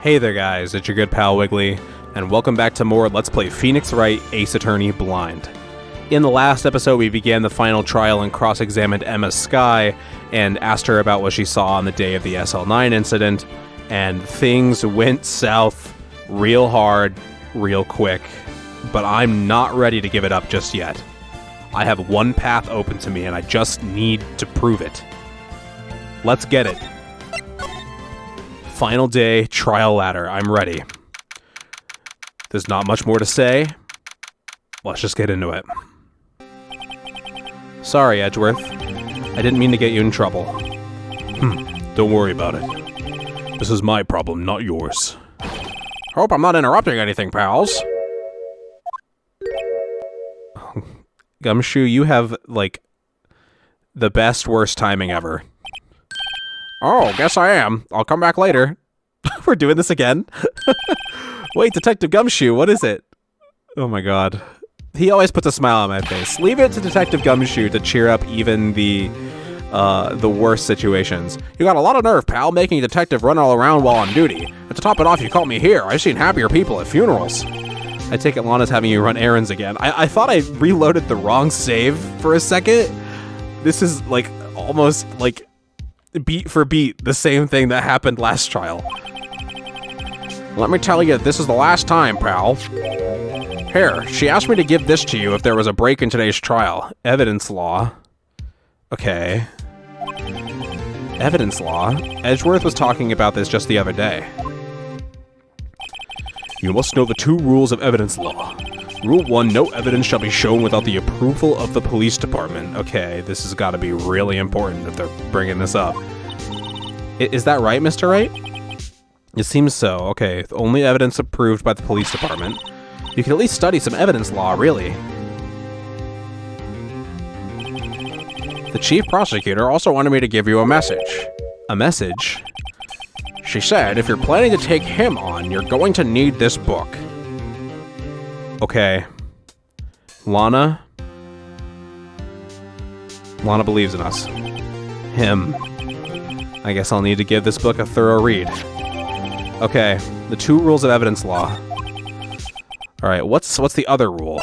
Hey there guys, it's your good pal Wiggly, and welcome back to more Let's Play Phoenix Wright Ace Attorney Blind. In the last episode, we began the final trial and cross-examined Lana Skye, and asked her about what she saw on the day of the SL9 incident, and things went south real hard, real quick, but I'm not ready to give it up just yet. I have one path open to me, and I just need to prove it. Let's get it. Final day, trial ladder. I'm ready. There's not much more to say. Let's just get into it. Sorry, Edgeworth. I didn't mean to get you in trouble. Don't worry about it. This is my problem, not yours. Hope I'm not interrupting anything, pals. Gumshoe, you have, like, the best, worst timing ever. Oh, guess I am. I'll come back later. We're doing this again? Wait, Detective Gumshoe, what is it? Oh my god. He always puts a smile on my face. Leave it to Detective Gumshoe to cheer up even the worst situations. You got a lot of nerve, pal, making a detective run all around while on duty. And to top it off, you caught me here. I've seen happier people at funerals. I take it Lana's having you run errands again. I thought I reloaded the wrong save for a second. This is, like, almost, like, beat for beat, the same thing that happened last trial. Let me tell you, this is the last time, pal. Here, she asked me to give this to you if there was a break in today's trial. Evidence law. Okay. Evidence law? Edgeworth was talking about this just the other day. You must know the 2 rules of evidence law. Rule 1, no evidence shall be shown without the approval of the police department. Okay, this has got to be really important if they're bringing this up. Is that right, Mr. Wright? It seems so. Okay, only evidence approved by the police department. You can at least study some evidence law, really. The chief prosecutor also wanted me to give you a message. A message? She said, if you're planning to take him on, you're going to need this book. Okay. Lana believes in us. Him. I guess I'll need to give this book a thorough read. Okay, the 2 rules of evidence law. Alright, what's the other rule?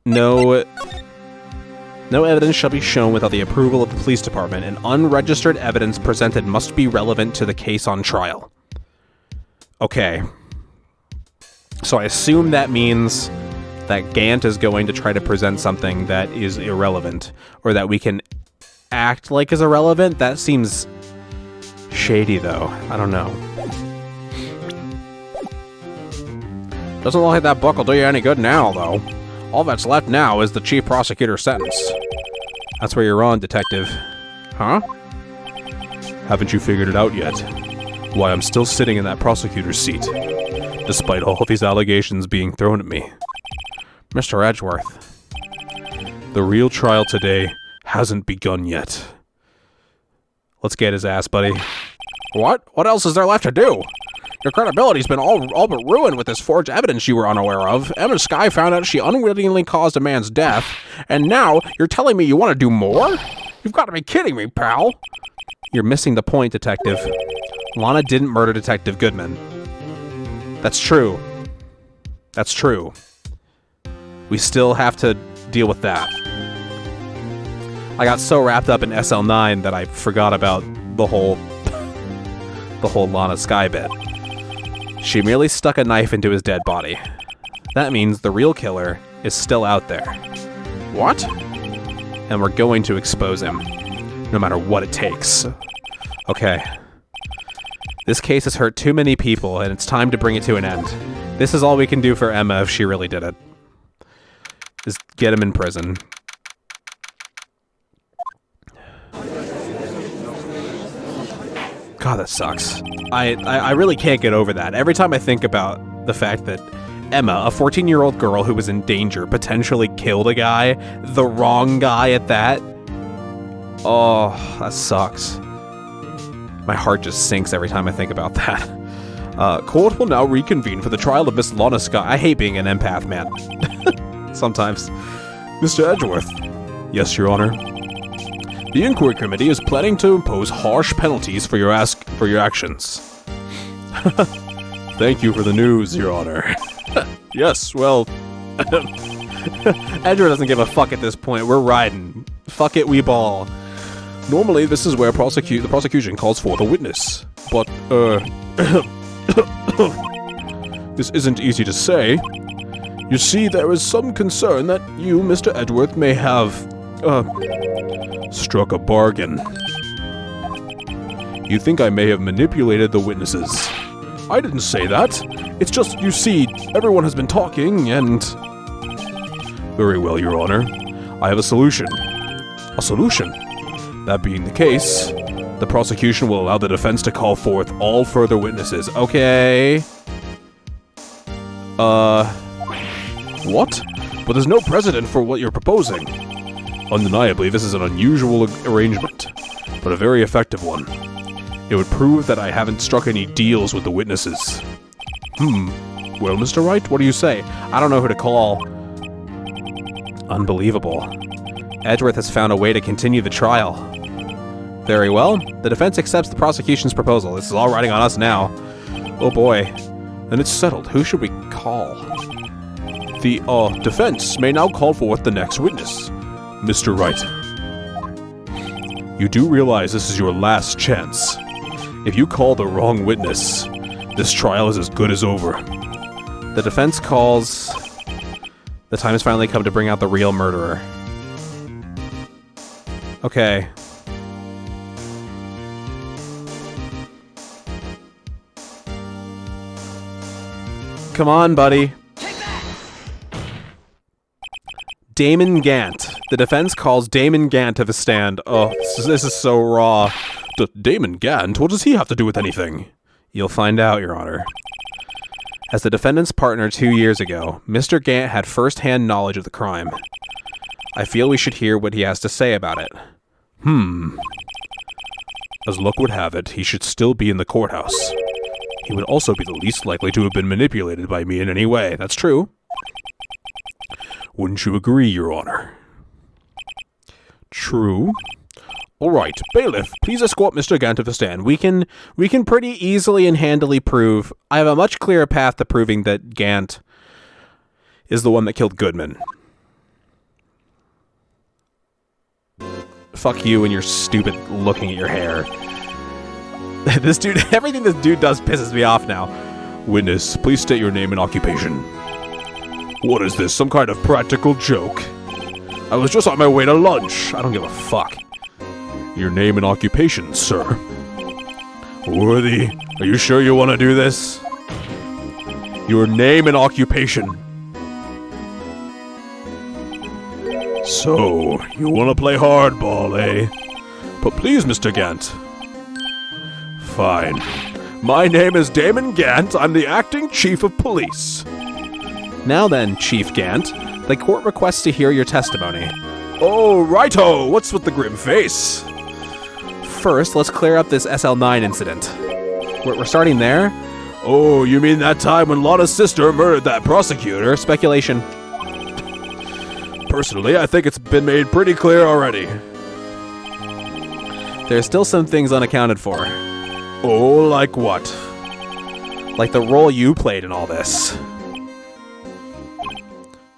No evidence shall be shown without the approval of the police department, and unregistered evidence presented must be relevant to the case on trial. Okay. So I assume that means that Gant is going to try to present something that is irrelevant, or that we can act like is irrelevant. That seems shady, though. I don't know. Doesn't look like that book will do you any good now, though. All that's left now is the chief prosecutor's sentence. That's where you're on, detective. Huh? Haven't you figured it out yet? Why I'm still sitting in that prosecutor's seat, despite all of these allegations being thrown at me. Mr. Edgeworth, the real trial today hasn't begun yet. Let's get his ass, buddy. What? What else is there left to do? Your credibility's been all but ruined with this forged evidence you were unaware of. Lana Skye found out she unwittingly caused a man's death, and now you're telling me you want to do more? You've got to be kidding me, pal. You're missing the point, detective. Lana didn't murder Detective Goodman. That's true. That's true. We still have to deal with that. I got so wrapped up in SL9 that I forgot about the whole Lana Skye bit. She merely stuck a knife into his dead body. That means the real killer is still out there. What? And we're going to expose him, no matter what it takes. Okay. This case has hurt too many people, and it's time to bring it to an end. This is all we can do for Emma if she really did it. Is get him in prison. God, that sucks. I really can't get over that. Every time I think about the fact that Emma, a 14-year-old girl who was in danger, potentially killed a guy, the wrong guy at that. Oh, that sucks. My heart just sinks every time I think about that. Court will now reconvene for the trial of Miss Lana Skye. I hate being an empath, man. Sometimes. Mr. Edgeworth. Yes, Your Honor. The Inquiry Committee is planning to impose harsh penalties for your actions. Thank you for the news, Your Honor. Yes, well... Edward doesn't give a fuck at this point. We're riding. Fuck it, we ball. Normally, this is where the prosecution calls for the witness. But, this isn't easy to say. You see, there is some concern that you, Mr. Edgeworth, may have, struck a bargain. You think I may have manipulated the witnesses. I didn't say that. It's just, you see, everyone has been talking, and... Very well, Your Honor. I have a solution. A solution? That being the case, the prosecution will allow the defense to call forth all further witnesses. Okay. What? But there's no precedent for what you're proposing. Undeniably, this is an unusual arrangement, but a very effective one. It would prove that I haven't struck any deals with the witnesses. Well, Mr. Wright, what do you say? I don't know who to call. Unbelievable. Edgeworth has found a way to continue the trial. Very well. The defense accepts the prosecution's proposal. This is all riding on us now. Oh boy. Then it's settled. Who should we call? The, defense may now call forth the next witness. Mr. Wright. You do realize this is your last chance. If you call the wrong witness, this trial is as good as over. The defense calls... The time has finally come to bring out the real murderer. Okay. Come on, buddy. Damon Gant. The defense calls Damon Gant to the stand. Oh, this is so raw. Damon Gant? What does he have to do with anything? You'll find out, Your Honor. As the defendant's partner 2 years ago, Mr. Gant had first-hand knowledge of the crime. I feel we should hear what he has to say about it. As luck would have it, he should still be in the courthouse. He would also be the least likely to have been manipulated by me in any way. That's true. Wouldn't you agree, Your Honor? True. All right, bailiff, please escort Mr. Gant to the stand. We can pretty easily and handily prove... I have a much clearer path to proving that Gant is the one that killed Goodman. Fuck you and your stupid looking at your hair. This dude, everything this dude does pisses me off now. Witness, please state your name and occupation. What is this, some kind of practical joke? I was just on my way to lunch. I don't give a fuck. Your name and occupation, sir. Worthy, are you sure you want to do this? Your name and occupation. So, you want to play hardball, eh? But please, Mr. Gant. Fine. My name is Damon Gant. I'm the acting chief of police. Now then, Chief Gant, the court requests to hear your testimony. Oh, righto! What's with the grim face? First, let's clear up this SL9 incident. We're starting there? Oh, you mean that time when Lana's sister murdered that prosecutor? Speculation. Personally, I think it's been made pretty clear already. There's still some things unaccounted for. Oh, like what? Like the role you played in all this.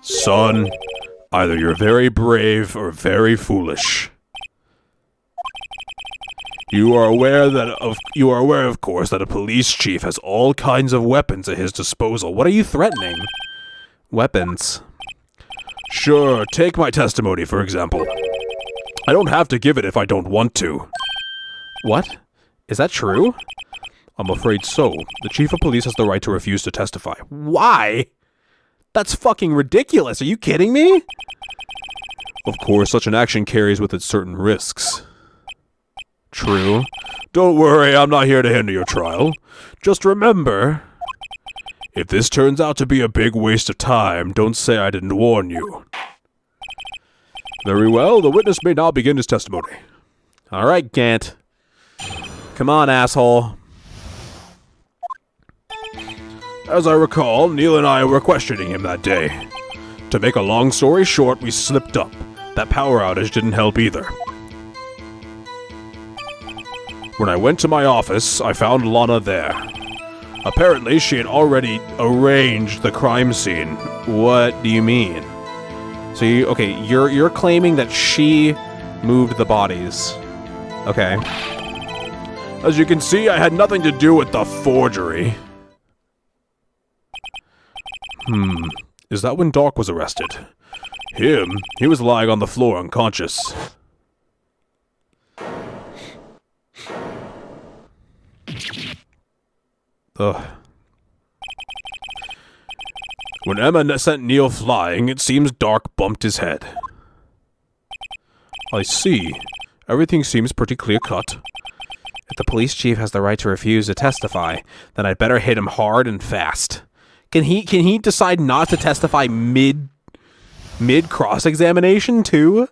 Son, either you're very brave or very foolish. You are aware, of course, that a police chief has all kinds of weapons at his disposal. What are you threatening? Weapons. Sure, take my testimony, for example. I don't have to give it if I don't want to. What? Is that true? I'm afraid so. The chief of police has the right to refuse to testify. Why? That's fucking ridiculous. Are you kidding me? Of course, such an action carries with it certain risks. True. Don't worry, I'm not here to hinder your trial. Just remember, if this turns out to be a big waste of time, don't say I didn't warn you. Very well, the witness may now begin his testimony. All right, Gant. Come on, asshole. As I recall, Neil and I were questioning him that day. To make a long story short, we slipped up. That power outage didn't help either. When I went to my office, I found Lana there. Apparently, she had already arranged the crime scene. What do you mean? So you're claiming that she moved the bodies. Okay. As you can see, I had nothing to do with the forgery. Is that when Doc was arrested? Him? He was lying on the floor unconscious. Ugh. When Emma sent Neil flying, it seems Doc bumped his head. I see. Everything seems pretty clear-cut. If the police chief has the right to refuse to testify, then I'd better hit him hard and fast. Can he decide not to testify mid cross-examination too?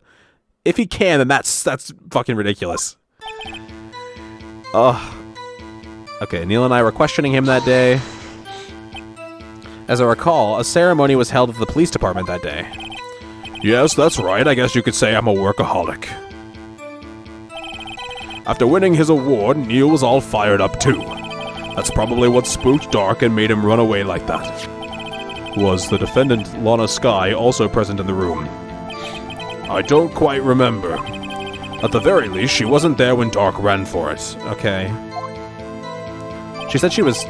If he can, then that's fucking ridiculous. Ugh. Okay, Neil and I were questioning him that day. As I recall, a ceremony was held at the police department that day. Yes, that's right. I guess you could say I'm a workaholic. After winning his award, Neil was all fired up too. That's probably what spooked Doc and made him run away like that. Was the defendant, Lana Skye, also present in the room? I don't quite remember. At the very least, she wasn't there when Doc ran for it. Okay. She said she was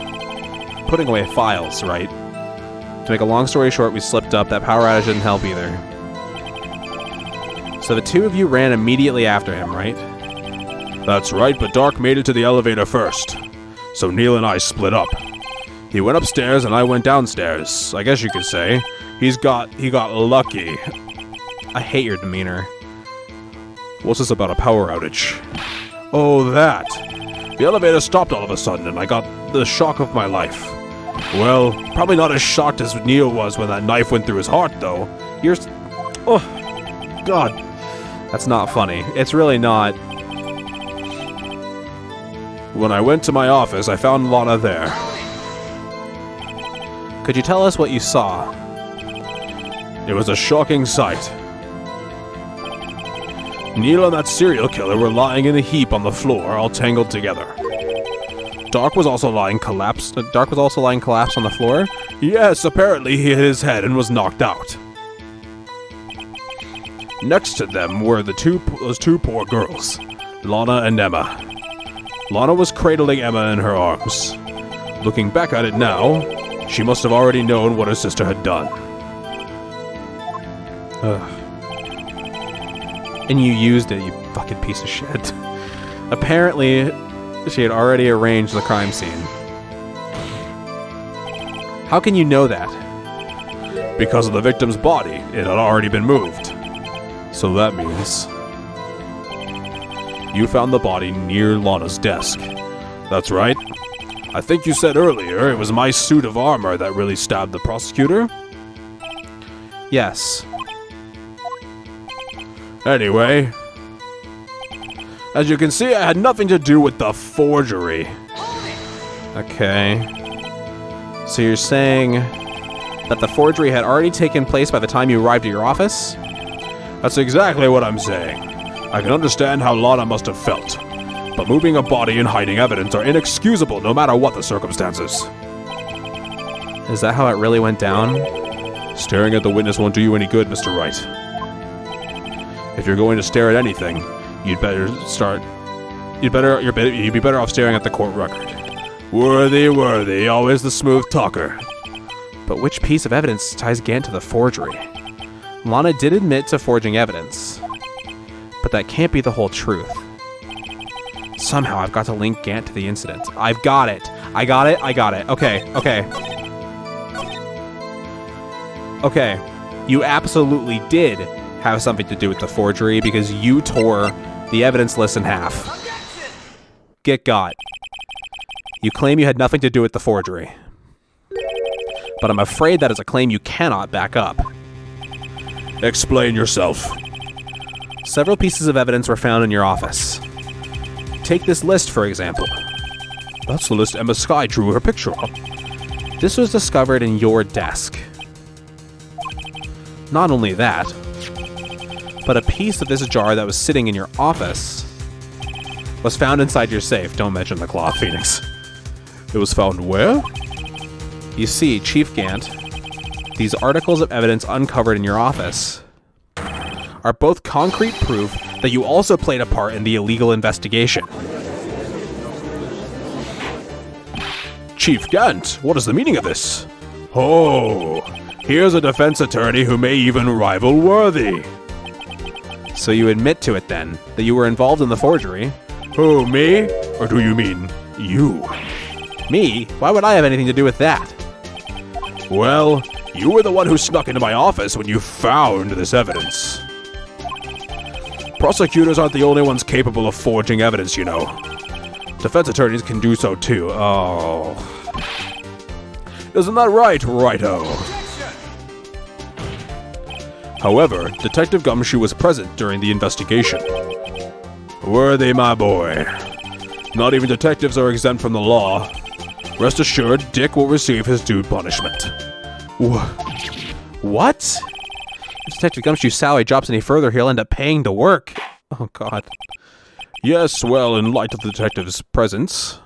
putting away files, right? To make a long story short, we slipped up. That power outage didn't help either. So the two of you ran immediately after him, right? That's right, but Doc made it to the elevator first. So Neil and I split up. He went upstairs and I went downstairs. I guess you could say. He got lucky. I hate your demeanor. What's this about a power outage? Oh, that. The elevator stopped all of a sudden and I got the shock of my life. Well, probably not as shocked as Neil was when that knife went through his heart, though. Oh, God. That's not funny. It's really not. When I went to my office, I found Lana there. Could you tell us what you saw? It was a shocking sight. Neil and that serial killer were lying in a heap on the floor, all tangled together. Doc was also lying collapsed on the floor? Yes, apparently he hit his head and was knocked out. Next to them were those two poor girls, Lana and Emma. Lana was cradling Emma in her arms. Looking back at it now, she must have already known what her sister had done. And you used it, you fucking piece of shit. Apparently, she had already arranged the crime scene. How can you know that? Because of the victim's body. It had already been moved. So that means you found the body near Lana's desk. That's right. I think you said earlier it was my suit of armor that really stabbed the prosecutor? Yes. Anyway, as you can see, I had nothing to do with the forgery. Okay. So you're saying that the forgery had already taken place by the time you arrived at your office? That's exactly what I'm saying. I can understand how Lana must have felt, but moving a body and hiding evidence are inexcusable no matter what the circumstances. Is that how it really went down? Staring at the witness won't do you any good, Mr. Wright. If you're going to stare at anything, you'd be better off staring at the court record. Worthy, always the smooth talker. But which piece of evidence ties Gant to the forgery? Lana did admit to forging evidence, but that can't be the whole truth. Somehow I've got to link Gant to the incident. I've got it. I got it. Okay. You absolutely did have something to do with the forgery because you tore the evidence list in half. Get got. You claim you had nothing to do with the forgery. But I'm afraid that is a claim you cannot back up. Explain yourself. Several pieces of evidence were found in your office. Take this list, for example. That's the list Emma Skye drew her picture on. This was discovered in your desk. Not only that, but a piece of this jar that was sitting in your office was found inside your safe. Don't mention the claw, Phoenix. It was found where? You see, Chief Gant, these articles of evidence uncovered in your office are both concrete proof that you also played a part in the illegal investigation. Chief Gant, what is the meaning of this? Oh, here's a defense attorney who may even rival Worthy. So you admit to it then, that you were involved in the forgery? Who, me? Or do you mean you? Me? Why would I have anything to do with that? Well, you were the one who snuck into my office when you found this evidence. Prosecutors aren't the only ones capable of forging evidence, you know. Defense attorneys can do so too. Oh. Isn't that right, Righto? However, Detective Gumshoe was present during the investigation. Worthy, my boy. Not even detectives are exempt from the law. Rest assured, Dick will receive his due punishment. What? If Detective Gumshoe's salary drops any further, he'll end up paying to work. Oh, God. Yes, well, in light of the detective's presence,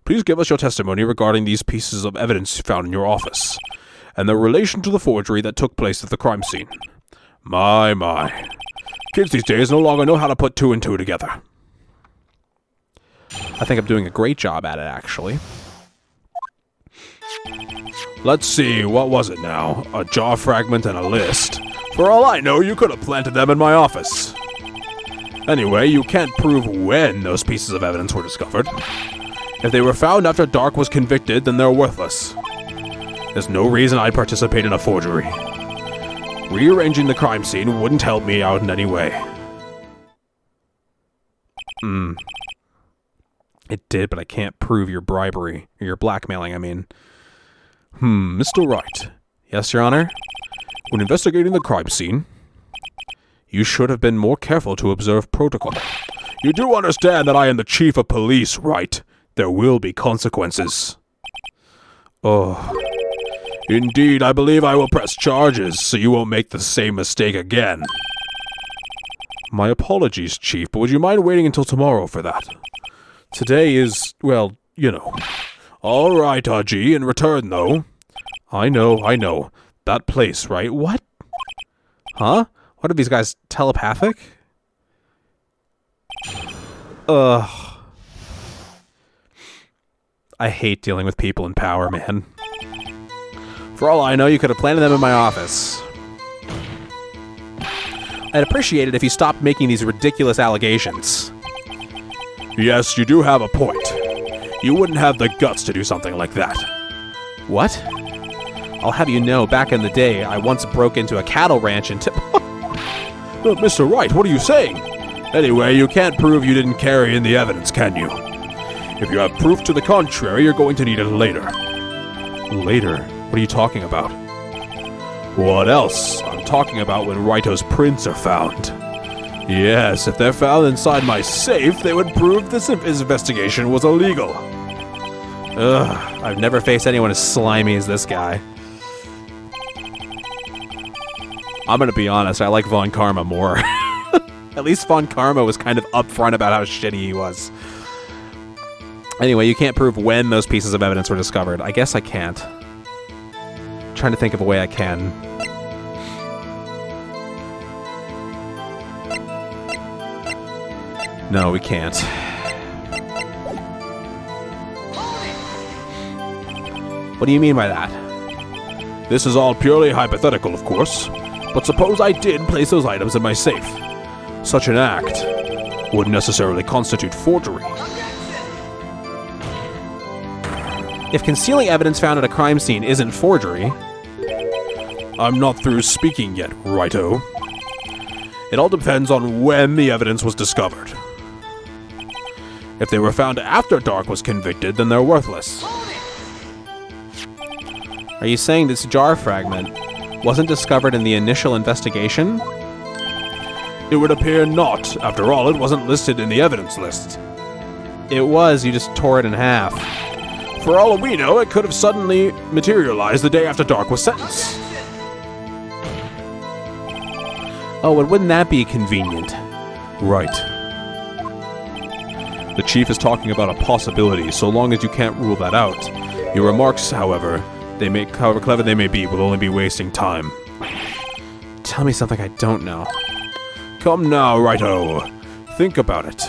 please give us your testimony regarding these pieces of evidence found in your office, and their relation to the forgery that took place at the crime scene. My. Kids these days no longer know how to put two and two together. I think I'm doing a great job at it, actually. Let's see, what was it now? A jaw fragment and a list. For all I know, you could have planted them in my office. Anyway, you can't prove when those pieces of evidence were discovered. If they were found after Dark was convicted, then they're worthless. There's no reason I'd participate in a forgery. Rearranging the crime scene wouldn't help me out in any way. It did, but I can't prove your bribery. Or your blackmailing, I mean. Mr. Wright. Yes, Your Honor? When investigating the crime scene, you should have been more careful to observe protocol. You do understand that I am the chief of police, right? There will be consequences. Oh. Indeed, I believe I will press charges, so you won't make the same mistake again. My apologies, Chief, but would you mind waiting until tomorrow for that? Today is, well, you know. All right, RG, in return, though. I know. That place, right? What? Huh? What are these guys, telepathic? Ugh. I hate dealing with people in power, man. For all I know, you could have planted them in my office. I'd appreciate it if you stopped making these ridiculous allegations. Yes, you do have a point. You wouldn't have the guts to do something like that. What? I'll have you know, back in the day, I once broke into a cattle ranch and Mr. Wright, what are you saying? Anyway, you can't prove you didn't carry in the evidence, can you? If you have proof to the contrary, you're going to need it later. Later? What are you talking about? What else? I'm talking about when Righto's prints are found. Yes, if they're found inside my safe, they would prove this investigation was illegal. Ugh, I've never faced anyone as slimy as this guy. I'm gonna be honest, I like Von Karma more. At least Von Karma was kind of upfront about how shitty he was. Anyway, you can't prove when those pieces of evidence were discovered. I guess I can't. I'm trying to think of a way I can. No, we can't. What do you mean by that? This is all purely hypothetical, of course. But suppose I did place those items in my safe. Such an act wouldn't necessarily constitute forgery. If concealing evidence found at a crime scene isn't forgery... I'm not through speaking yet, Righto. It all depends on when the evidence was discovered. If they were found after Dark was convicted, then they're worthless. Are you saying this jar fragment wasn't discovered in the initial investigation? It would appear not. After all, it wasn't listed in the evidence list. It was, you just tore it in half. For all we know, it could have suddenly materialized the day after Dark was sentenced. Oh, and wouldn't that be convenient? Right. The chief is talking about a possibility, so long as you can't rule that out. Your remarks, however clever they may be, will only be wasting time. Tell me something I don't know. Come now, Righto. Think about it.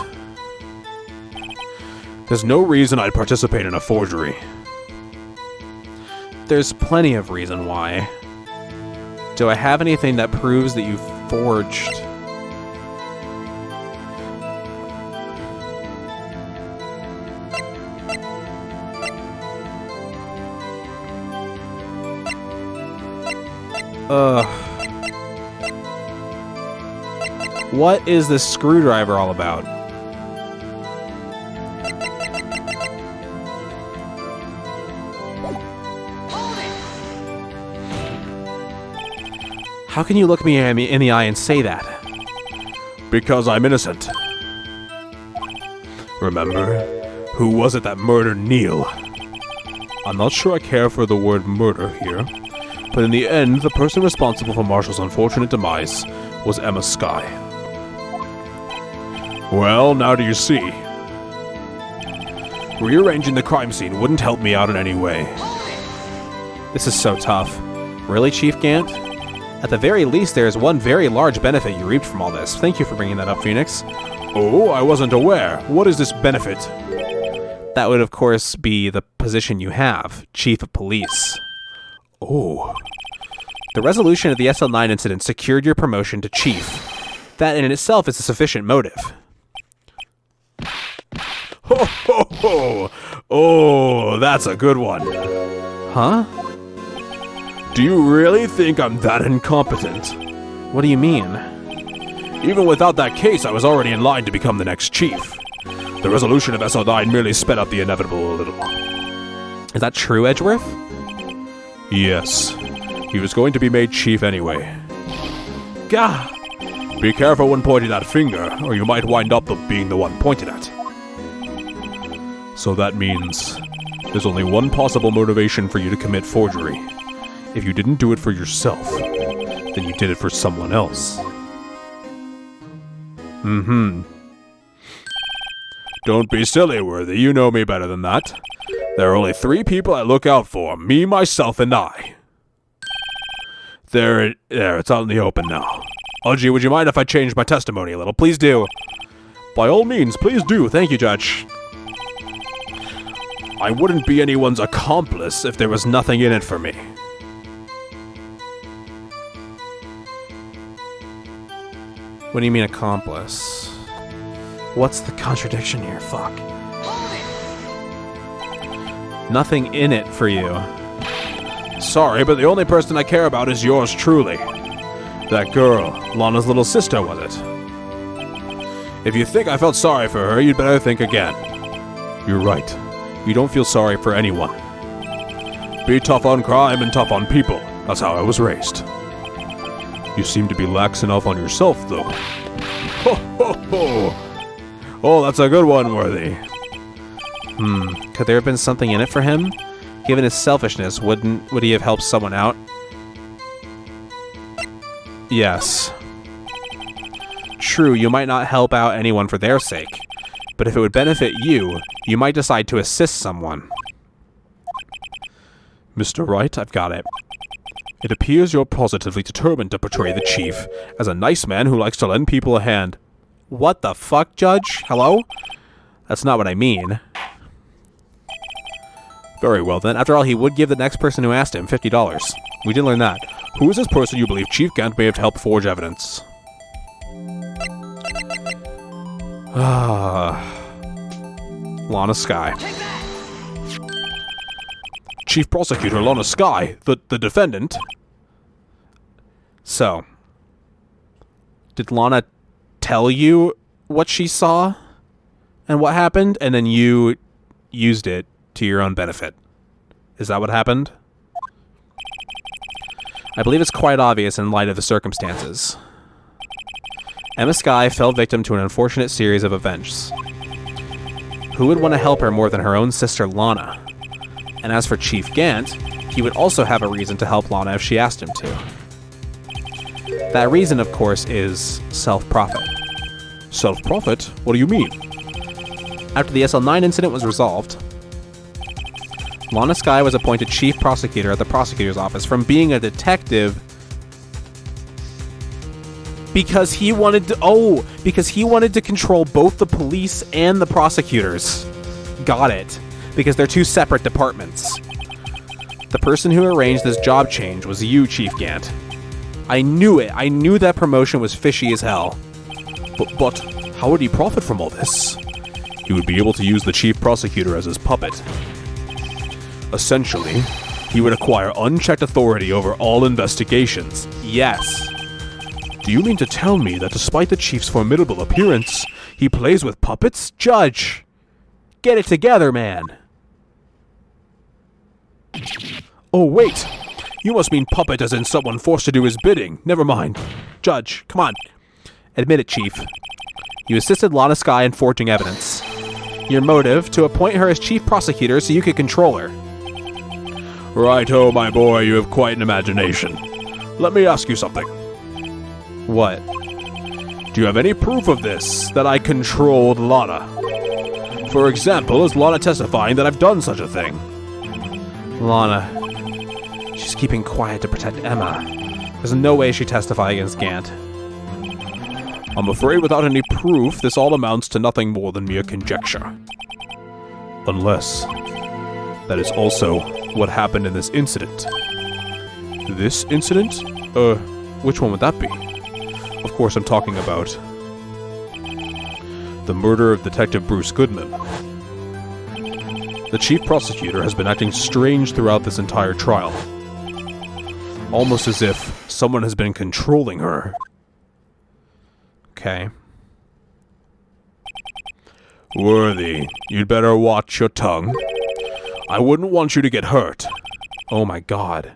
There's no reason I'd participate in a forgery. There's plenty of reason why. Do I have anything that proves that you forged? What is this screwdriver all about? How can you look me in the eye and say that? Because I'm innocent. Remember? Who was it that murdered Neil? I'm not sure I care for the word murder here, but in the end, the person responsible for Marshall's unfortunate demise was Lana Skye. Well, now do you see? Rearranging the crime scene wouldn't help me out in any way. This is so tough. Really, Chief Gant? At the very least, there is one very large benefit you reaped from all this. Thank you for bringing that up, Phoenix. Oh, I wasn't aware. What is this benefit? That would, of course, be the position you have, Chief of Police. Oh. The resolution of the SL9 incident secured your promotion to Chief. That in itself is a sufficient motive. Ho ho ho! Oh, that's a good one. Huh? Do you really think I'm that incompetent? What do you mean? Even without that case, I was already in line to become the next chief. The resolution of SL9 merely sped up the inevitable a little. Is that true, Edgeworth? Yes. He was going to be made chief anyway. Gah! Be careful when pointing that finger, or you might wind up being the one pointed at. So that means there's only one possible motivation for you to commit forgery. If you didn't do it for yourself, then you did it for someone else. Don't be silly, Worthy. You know me better than that. There are only 3 people I look out for. Me, myself, and I. There, it's out in the open now. Audrey, would you mind if I changed my testimony a little? Please do. By all means, please do. Thank you, Judge. I wouldn't be anyone's accomplice if there was nothing in it for me. What do you mean accomplice? What's the contradiction here? Fuck. Nothing in it for you. Sorry, but the only person I care about is yours truly. That girl, Lana's little sister, was it? If you think I felt sorry for her, you'd better think again. You're right. You don't feel sorry for anyone. Be tough on crime and tough on people. That's how I was raised. You seem to be lax enough on yourself, though. Ho ho ho! Oh, that's a good one, Worthy. Could there have been something in it for him? Given his selfishness, would he have helped someone out? Yes. True, you might not help out anyone for their sake, but if it would benefit you, you might decide to assist someone. Mr. Wright, I've got it. It appears you're positively determined to portray the chief as a nice man who likes to lend people a hand. What the fuck, Judge? Hello? That's not what I mean. Very well then. After all, he would give the next person who asked him $50. We did learn that. Who is this person you believe Chief Gant may have helped forge evidence? Lana Skye. Chief Prosecutor Lana Skye, the defendant. So, did Lana tell you what she saw and what happened, and then you used it to your own benefit? Is that what happened? I believe it's quite obvious in light of the circumstances. Lana Skye fell victim to an unfortunate series of events. Who would want to help her more than her own sister Lana? And as for Chief Gant, he would also have a reason to help Lana if she asked him to. That reason, of course, is self-profit. Self-profit? What do you mean? After the SL9 incident was resolved, Lana Skye was appointed chief prosecutor at the prosecutor's office from being a detective because he wanted to control both the police and the prosecutors. Got it. Because they're two separate departments. The person who arranged this job change was you, Chief Gant. I knew it. I knew that promotion was fishy as hell. But how would he profit from all this? He would be able to use the chief prosecutor as his puppet. Essentially, he would acquire unchecked authority over all investigations. Yes. Do you mean to tell me that despite the chief's formidable appearance, he plays with puppets? Judge! Get it together, man! Oh, wait! You must mean puppet as in someone forced to do his bidding. Never mind. Judge, come on. Admit it, Chief. You assisted Lana Skye in forging evidence. Your motive, to appoint her as chief prosecutor so you could control her. Righto, my boy, you have quite an imagination. Let me ask you something. What? Do you have any proof of this, that I controlled Lana? For example, is Lana testifying that I've done such a thing? Lana. She's keeping quiet to protect Emma. There's no way she'd testify against Gant. I'm afraid without any proof, this all amounts to nothing more than mere conjecture. Unless that is also what happened in this incident. This incident? Which one would that be? Of course, I'm talking about the murder of Detective Bruce Goodman. The chief prosecutor has been acting strange throughout this entire trial. Almost as if someone has been controlling her. Okay. Worthy, you'd better watch your tongue. I wouldn't want you to get hurt. Oh my god.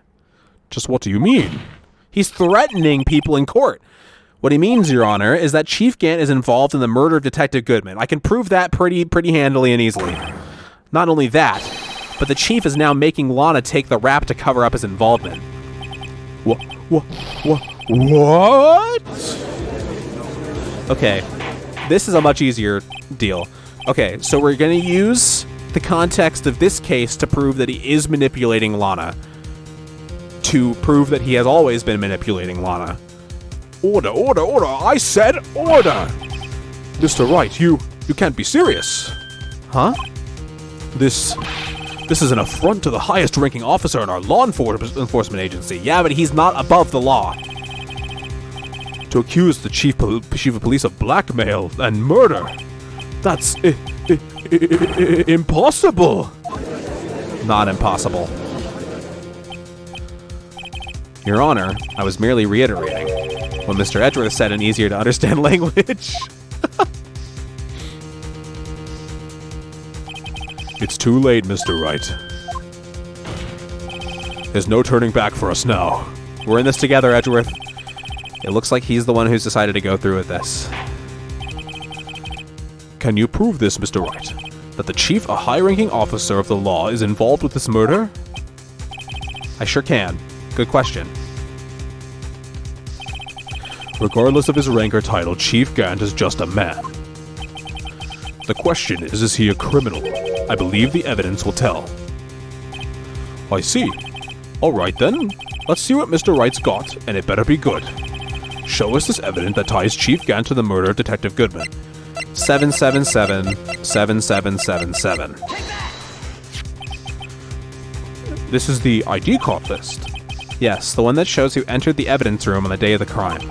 Just what do you mean? He's threatening people in court. What he means, Your Honor, is that Chief Gant is involved in the murder of Detective Goodman. I can prove that pretty handily and easily. Not only that, but the Chief is now making Lana take the rap to cover up his involvement. What? Okay, this is a much easier deal. Okay, so we're gonna use the context of this case to prove that he is manipulating Lana. To prove that he has always been manipulating Lana. Order, I said order! Mr. Wright, you can't be serious. Huh? This is an affront to the highest ranking officer in our law enforcement agency. Yeah, but he's not above the law. To accuse the chief of police of blackmail and murder. That's impossible. Not impossible. Your Honor, I was merely reiterating what Mr. Edgeworth said in easier to understand language. It's too late, Mr. Wright. There's no turning back for us now. We're in this together, Edgeworth. It looks like he's the one who's decided to go through with this. Can you prove this, Mr. Wright? That the chief, a high-ranking officer of the law, is involved with this murder? I sure can. Good question. Regardless of his rank or title, Chief Gant is just a man. The question is he a criminal? I believe the evidence will tell. I see. Alright then, let's see what Mr. Wright's got, and it better be good. Show us this evidence that ties Chief Gant to the murder of Detective Goodman. 777-7777. This is the ID card list. Yes, the one that shows who entered the evidence room on the day of the crime.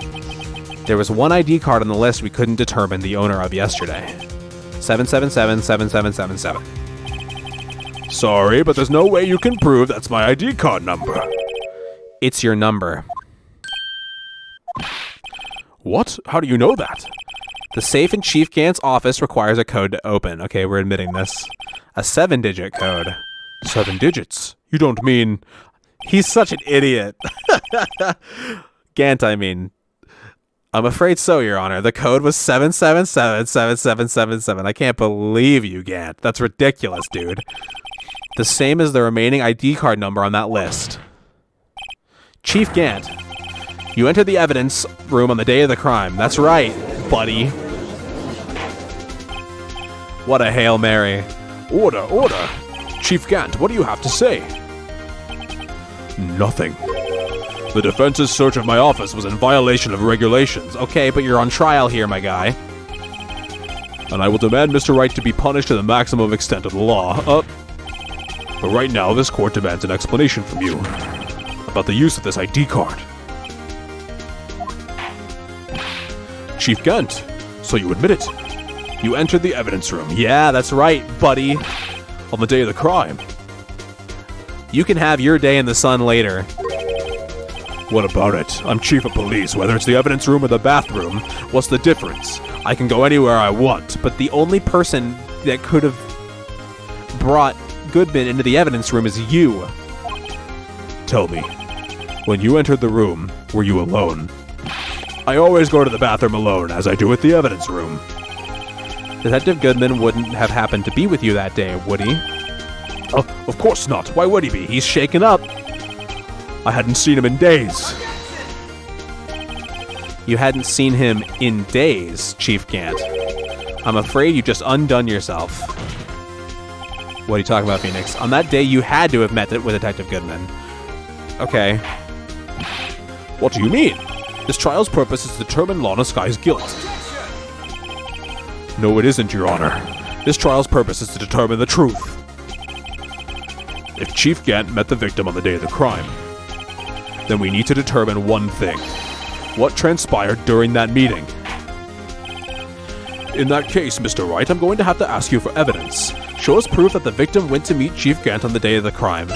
There was one ID card on the list we couldn't determine the owner of yesterday. 777-7777. Sorry, but there's no way you can prove that's my ID card number. It's your number. What? How do you know that? The safe in Chief Gant's office requires a code to open. Okay, we're admitting this. A 7-digit code. 7 digits? You don't mean... He's such an idiot. Gant, I mean. I'm afraid so, Your Honor. The code was 777-7777. I can't believe you, Gant. That's ridiculous, dude. The same as the remaining ID card number on that list. Chief Gant, you entered the evidence room on the day of the crime. That's right, buddy. What a Hail Mary. Order, order. Chief Gant, what do you have to say? Nothing. The defense's search of my office was in violation of regulations. Okay, but you're on trial here, my guy. And I will demand Mr. Wright to be punished to the maximum extent of the law. But right now, this court demands an explanation from you about the use of this ID card. Chief Gant, so you admit it. You entered the evidence room. Yeah, that's right, buddy. On the day of the crime. You can have your day in the sun later. What about it? I'm chief of police. Whether it's the evidence room or the bathroom, what's the difference? I can go anywhere I want, but the only person that could have brought Goodman into the evidence room is you. Tell me, when you entered the room, were you alone? I always go to the bathroom alone, as I do at the evidence room. Detective Goodman wouldn't have happened to be with you that day, would he? Oh, of course not. Why would he be? He's shaken up. I hadn't seen him in days. You hadn't seen him in days, Chief Gant. I'm afraid you just undone yourself. What are you talking about, Phoenix? On that day, you had to have met with Detective Goodman. Okay. What do you mean? This trial's purpose is to determine Lana Skye's guilt. No, it isn't, Your Honor. This trial's purpose is to determine the truth. If Chief Gant met the victim on the day of the crime, then we need to determine one thing. What transpired during that meeting? In that case, Mr. Wright, I'm going to have to ask you for evidence. Show us proof that the victim went to meet Chief Gant on the day of the crime.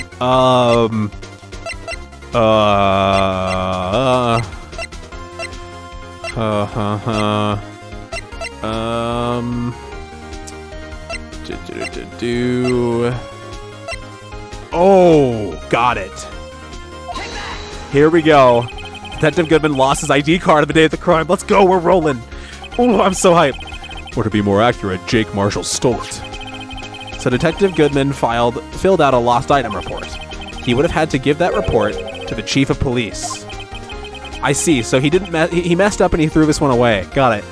Oh, got it. Here we go. Detective Goodman lost his ID card on the day of the crime. Let's go, we're rolling. Oh, I'm so hyped. Or to be more accurate, Jake Marshall stole it. So Detective Goodman filled out a lost item report. He would have had to give that report to the chief of police. I see, so he messed up and he threw this one away. Got it.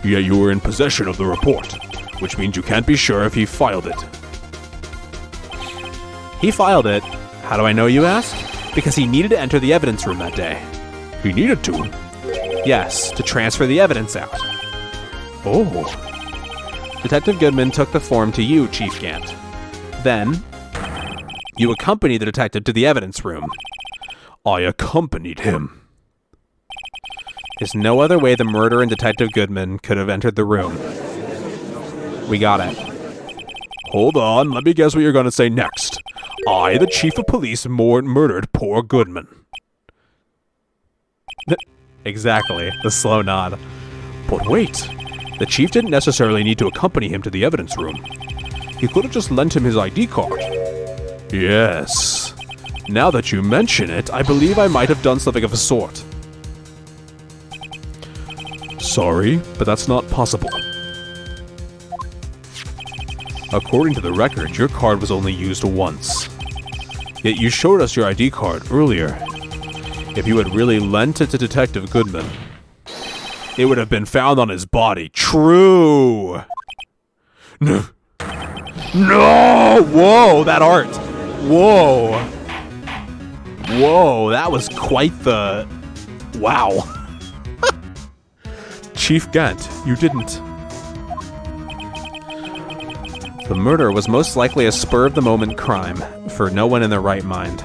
Yeah, you were in possession of the report, which means you can't be sure if he filed it. He filed it. How do I know, you ask? Because he needed to enter the evidence room that day. He needed to? Yes, to transfer the evidence out. Oh. Detective Goodman took the form to you, Chief Gant. Then, you accompanied the detective to the evidence room. I accompanied him. There's no other way the murderer and Detective Goodman could have entered the room. We got it. Hold on, let me guess what you're going to say next. I, the chief of police, murdered poor Goodman. Exactly, the slow nod. But wait, the chief didn't necessarily need to accompany him to the evidence room. He could have just lent him his ID card. Yes. Now that you mention it, I believe I might have done something of a sort. Sorry, but that's not possible. According to the record, your card was only used once. Yet you showed us your ID card earlier. If you had really lent it to Detective Goodman, it would have been found on his body. True! No! No! Whoa, that art! Whoa! Whoa, that was quite the... Wow. Chief Gant, you didn't. The murder was most likely a spur-of-the-moment crime, for no one in their right mind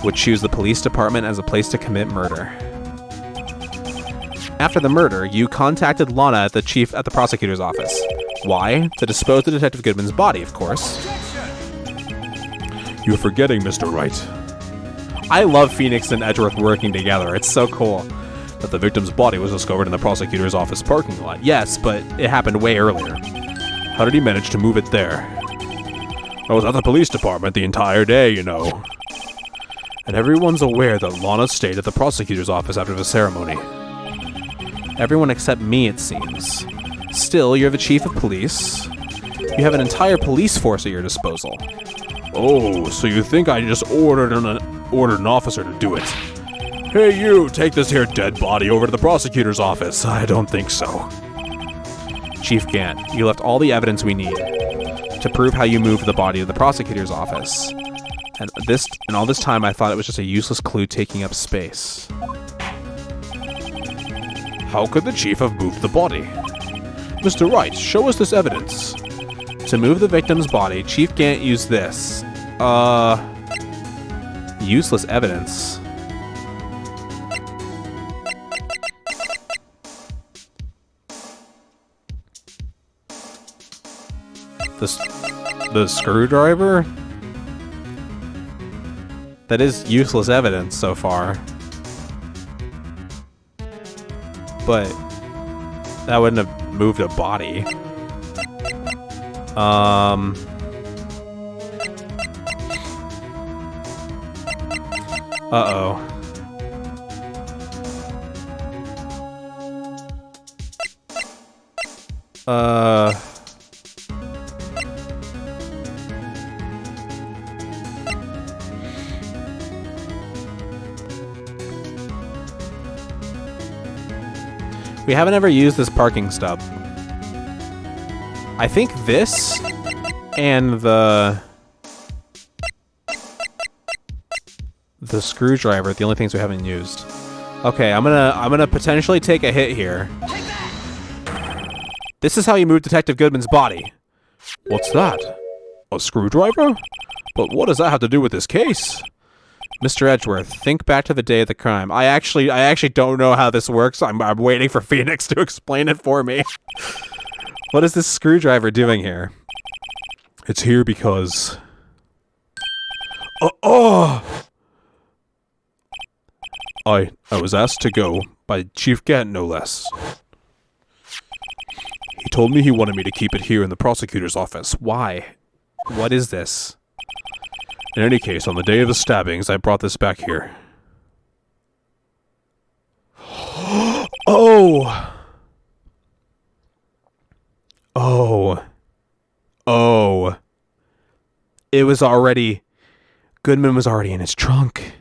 would choose the police department as a place to commit murder. After the murder, you contacted Lana at the prosecutor's office. Why? To dispose of Detective Goodman's body, of course. You're forgetting, Mr. Wright. I love Phoenix and Edgeworth working together. It's so cool. That the victim's body was discovered in the prosecutor's office parking lot. Yes, but it happened way earlier. How did he manage to move it there? I was at the police department the entire day, you know. And everyone's aware that Lana stayed at the prosecutor's office after the ceremony. Everyone except me, it seems. Still, you're the chief of police. You have an entire police force at your disposal. Oh, so you think I just ordered an officer to do it? Hey you, take this here dead body over to the prosecutor's office. I don't think so. Chief Gant, you left all the evidence we need to prove how you moved the body to the prosecutor's office. And all this time I thought it was just a useless clue taking up space. How could the chief have moved the body? Mr. Wright, show us this evidence. To move the victim's body, Chief Gant used this. Useless evidence. The screwdriver? That is useless evidence so far. But that wouldn't have moved a body. Uh-oh. We haven't ever used this parking stub. I think this and the screwdriver are the only things we haven't used. Okay, I'm gonna potentially take a hit here. This is how you move Detective Goodman's body. What's that? A screwdriver? But what does that have to do with this case? Mr. Edgeworth, think back to the day of the crime. I actually don't know how this works. I'm waiting for Phoenix to explain it for me. What is this screwdriver doing here? It's here because... I was asked to go by Chief Gant, no less. He told me he wanted me to keep it here in the prosecutor's office. Why? What is this? In any case, on the day of the stabbings, I brought this back here. Oh! It was already... Goodman was already in his trunk.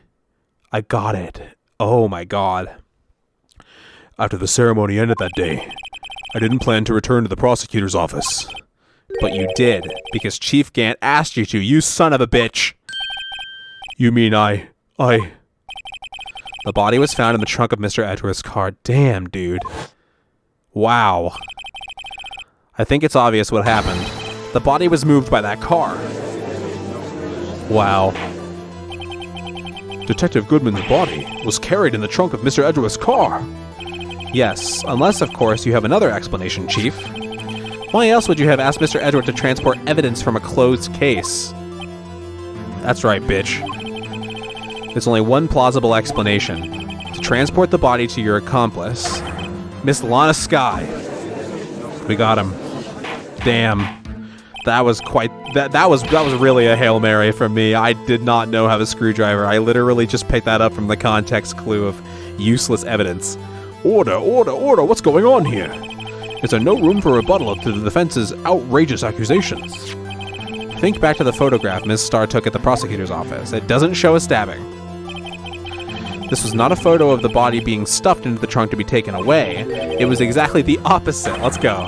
I got it. Oh my god. After the ceremony ended that day, I didn't plan to return to the prosecutor's office. But you did, because Chief Gant asked you to, you son of a bitch! You mean I... The body was found in the trunk of Mr. Edgeworth's car. Damn, dude. Wow. I think it's obvious what happened. The body was moved by that car. Wow. Detective Goodman's body was carried in the trunk of Mr. Edgeworth's car. Yes, unless, of course, you have another explanation, Chief. Why else would you have asked Mr. Edgeworth to transport evidence from a closed case? That's right, bitch. There's only one plausible explanation. To transport the body to your accomplice, Miss Lana Skye. We got him. Damn. That was quite... That was really a Hail Mary from me. I did not know how the screwdriver. I literally just picked that up from the context clue of useless evidence. Order, what's going on here? Is there no room for rebuttal to the defense's outrageous accusations? Think back to the photograph Ms. Starr took at the prosecutor's office. It doesn't show a stabbing. This was not a photo of the body being stuffed into the trunk to be taken away. It was exactly the opposite. Let's go.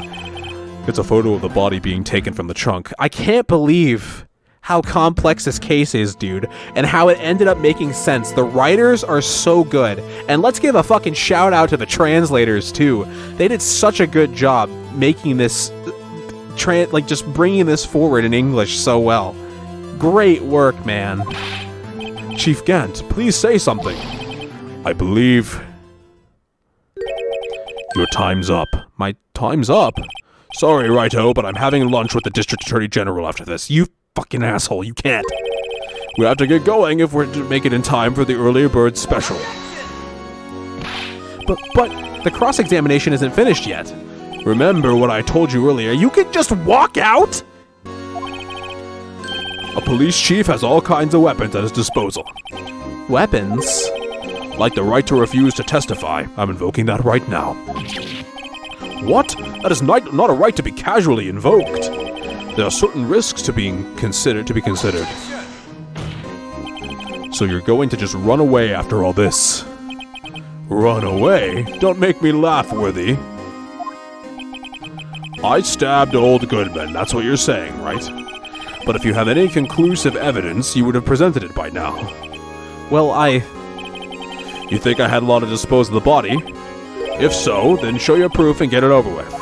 It's a photo of the body being taken from the trunk. I can't believe how complex this case is, dude, and how it ended up making sense. The writers are so good. And let's give a fucking shout out to the translators, too. They did such a good job making this, just bringing this forward in English so well. Great work, man. Chief Gant, please say something. I believe... Your time's up. My time's up? Sorry, Righto, but I'm having lunch with the District Attorney General after this. You fucking asshole, you can't. We have to get going if we're to make it in time for the earlier bird special. But the cross-examination isn't finished yet. Remember what I told you earlier, you could just walk out? A police chief has all kinds of weapons at his disposal. Weapons? Like the right to refuse to testify. I'm invoking that right now. What? That is not a right to be casually invoked. There are certain risks to be considered. So you're going to just run away after all this? Run away? Don't make me laugh, Worthy. I stabbed old Goodman, that's what you're saying, right? But if you have any conclusive evidence, you would have presented it by now. Well, You think I had Lana dispose of the body? If so, then show your proof and get it over with.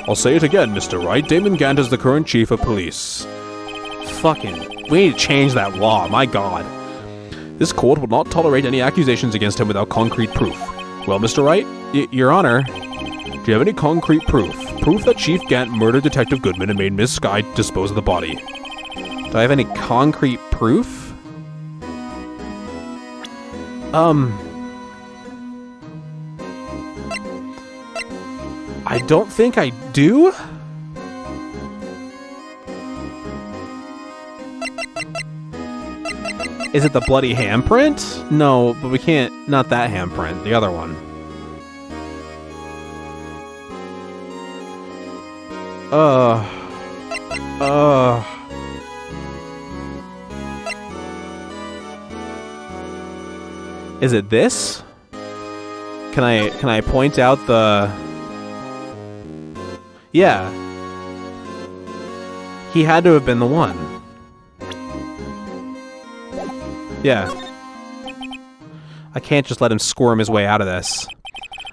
I'll say it again, Mr. Wright. Damon Gant is the current chief of police. We need to change that law, my god. This court will not tolerate any accusations against him without concrete proof. Well, Mr. Wright, Your Honor, do you have any concrete proof? Proof that Chief Gant murdered Detective Goodman and made Miss Skye dispose of the body. Do I have any concrete proof? I don't think I do? Is it the bloody handprint? No, but we can't... Not that handprint. The other one. Is it this? Can I point out the... Yeah. He had to have been the one. Yeah. I can't just let him squirm his way out of this.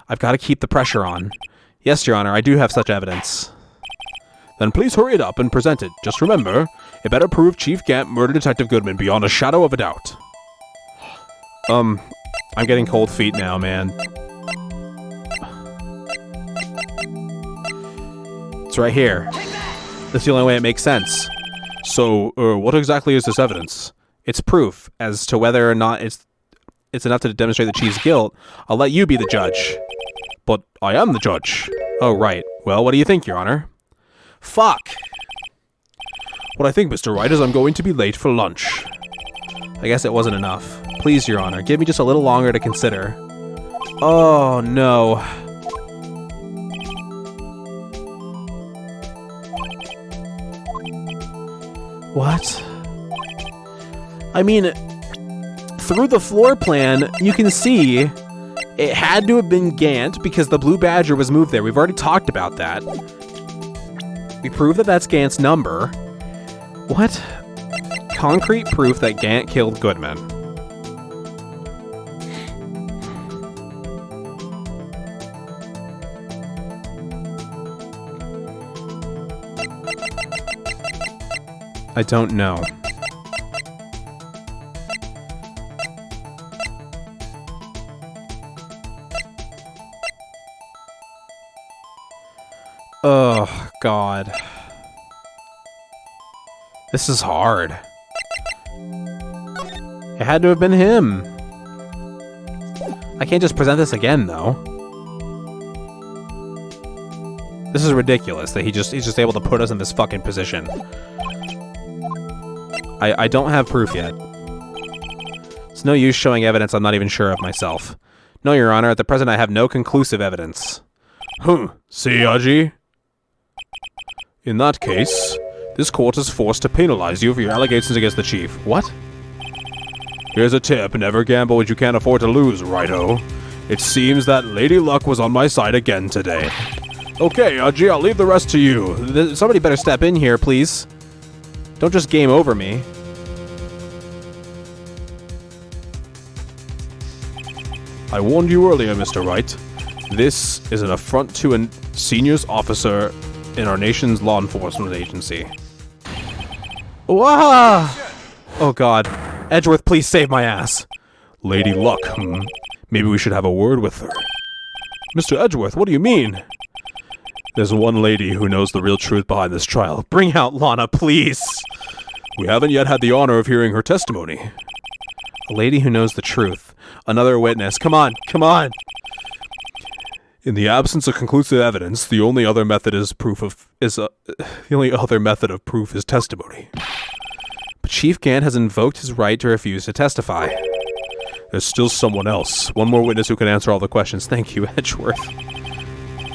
I've got to keep the pressure on. Yes, Your Honor, I do have such evidence. Then please hurry it up and present it. Just remember, it better prove Chief Gant murdered Detective Goodman beyond a shadow of a doubt. I'm getting cold feet now, man. It's right here. That's the only way it makes sense. So, what exactly is this evidence? It's proof as to whether or not it's enough to demonstrate the chief's guilt. I'll let you be the judge. But I am the judge. Oh, right. Well, what do you think, Your Honor? Fuck! What I think, Mr. Wright, is I'm going to be late for lunch. I guess it wasn't enough. Please, Your Honor, give me just a little longer to consider. Oh, no. What? I mean, through the floor plan, you can see it had to have been Gant because the blue badger was moved there. We've already talked about that. We proved that that's Gant's number. What? Concrete proof that Gant killed Goodman. I don't know. Oh, God. This is hard. It had to have been him. I can't just present this again, though. This is ridiculous that he's just able to put us in this fucking position. I don't have proof yet. It's no use showing evidence I'm not even sure of myself. No, Your Honor, at the present I have no conclusive evidence. See, Aji? In that case, this court is forced to penalize you for your allegations against the chief. What? Here's a tip. Never gamble what you can't afford to lose, righto. It seems that Lady Luck was on my side again today. Okay, Aji, I'll leave the rest to you. Somebody better step in here, please. Don't just game over me. I warned you earlier, Mr. Wright. This is an affront to a senior officer in our nation's law enforcement agency. Wah! Oh god. Edgeworth, please save my ass. Lady Luck, Maybe we should have a word with her. Mr. Edgeworth, what do you mean? There's one lady who knows the real truth behind this trial. Bring out Lana, please! We haven't yet had the honor of hearing her testimony. A lady who knows the truth. Another witness. Come on, come on! In the absence of conclusive evidence, the only other method of proof is testimony. But Chief Gant has invoked his right to refuse to testify. There's still someone else. One more witness who can answer all the questions. Thank you, Edgeworth.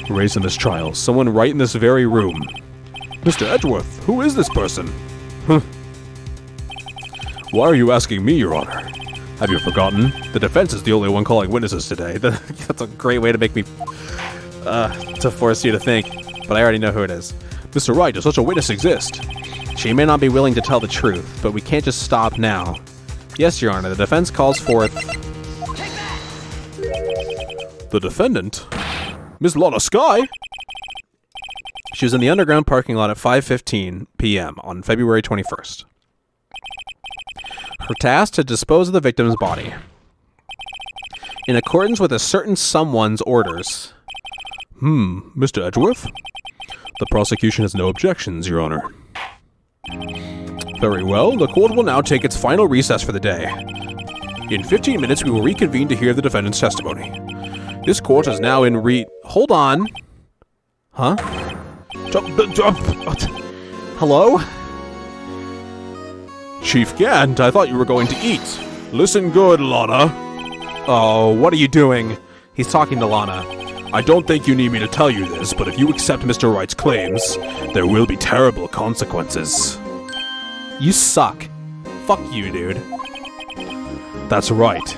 Raised in this trial. Someone right in this very room. Mr. Edgeworth, who is this person? Why are you asking me, Your Honor? Have you forgotten? The defense is the only one calling witnesses today. That's a great way to make me... to force you to think, but I already know who it is. Mr. Wright, does such a witness exist? She may not be willing to tell the truth, but we can't just stop now. Yes, Your Honor, the defense calls forth... The defendant? Ms. Lana Skye? She was in the underground parking lot at 5:15 p.m. on February 21st. Her task to dispose of the victim's body. In accordance with a certain someone's orders. Mr. Edgeworth? The prosecution has no objections, Your Honor. Very well, the court will now take its final recess for the day. In 15 minutes, we will reconvene to hear the defendant's testimony. This court is now in Hold on. Huh? Hello? Chief Gant, I thought you were going to eat. Listen good, Lana. Oh, what are you doing? He's talking to Lana. I don't think you need me to tell you this, but if you accept Mr. Wright's claims, there will be terrible consequences. You suck. Fuck you, dude. That's right.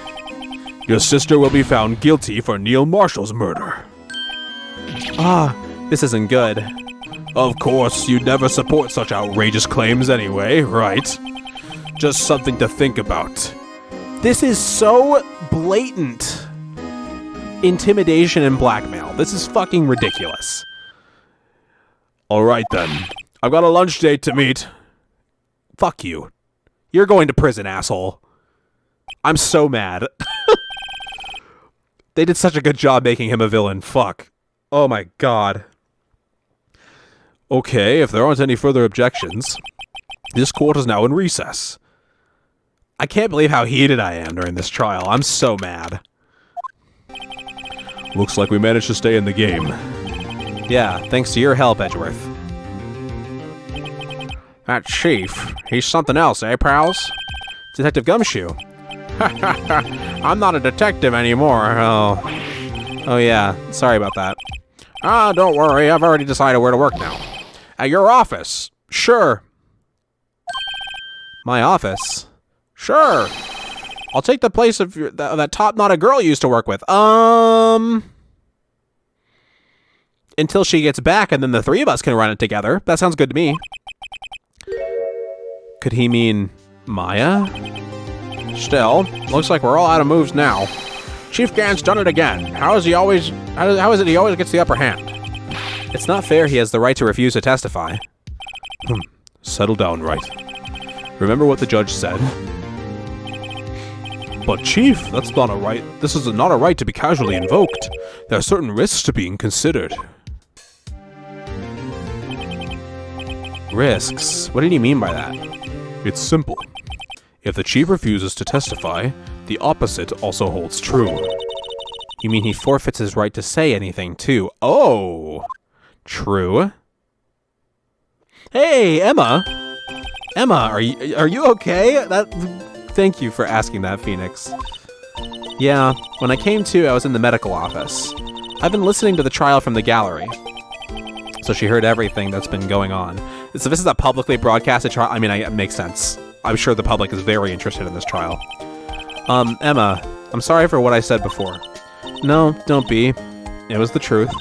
Your sister will be found guilty for Neil Marshall's murder. This isn't good. Of course, you'd never support such outrageous claims anyway, right? Just something to think about. This is so blatant intimidation and blackmail. This is fucking ridiculous. Alright then. I've got a lunch date to meet. Fuck you. You're going to prison, asshole. I'm so mad. They did such a good job making him a villain. Fuck. Oh my god. Okay, if there aren't any further objections, this court is now in recess. I can't believe how heated I am during this trial. I'm so mad. Looks like we managed to stay in the game. Yeah, thanks to your help, Edgeworth. That chief, he's something else, eh, pals? Detective Gumshoe. I'm not a detective anymore. Oh yeah, sorry about that. Don't worry, I've already decided where to work now. At your office. Sure. My office? Sure. I'll take the place of that top knot a girl you used to work with. Until she gets back and then the three of us can run it together. That sounds good to me. Could he mean Maya? Still, looks like we're all out of moves now. Chief Gant's done it again. How is it he always gets the upper hand? It's not fair he has the right to refuse to testify. Settle down, Wright. Remember what the judge said. But Chief, that's not a right. This is not a right to be casually invoked. There are certain risks to being considered. Risks? What did he mean by that? It's simple. If the chief refuses to testify, the opposite also holds true. You mean he forfeits his right to say anything, too? Oh! True. Hey, Emma! Emma, are you okay? Thank you for asking that, Phoenix. Yeah, when I came to, I was in the medical office. I've been listening to the trial from the gallery. So she heard everything that's been going on. So this is a publicly broadcasted trial. I mean, it makes sense. I'm sure the public is very interested in this trial. Emma, I'm sorry for what I said before. No, don't be. It was the truth.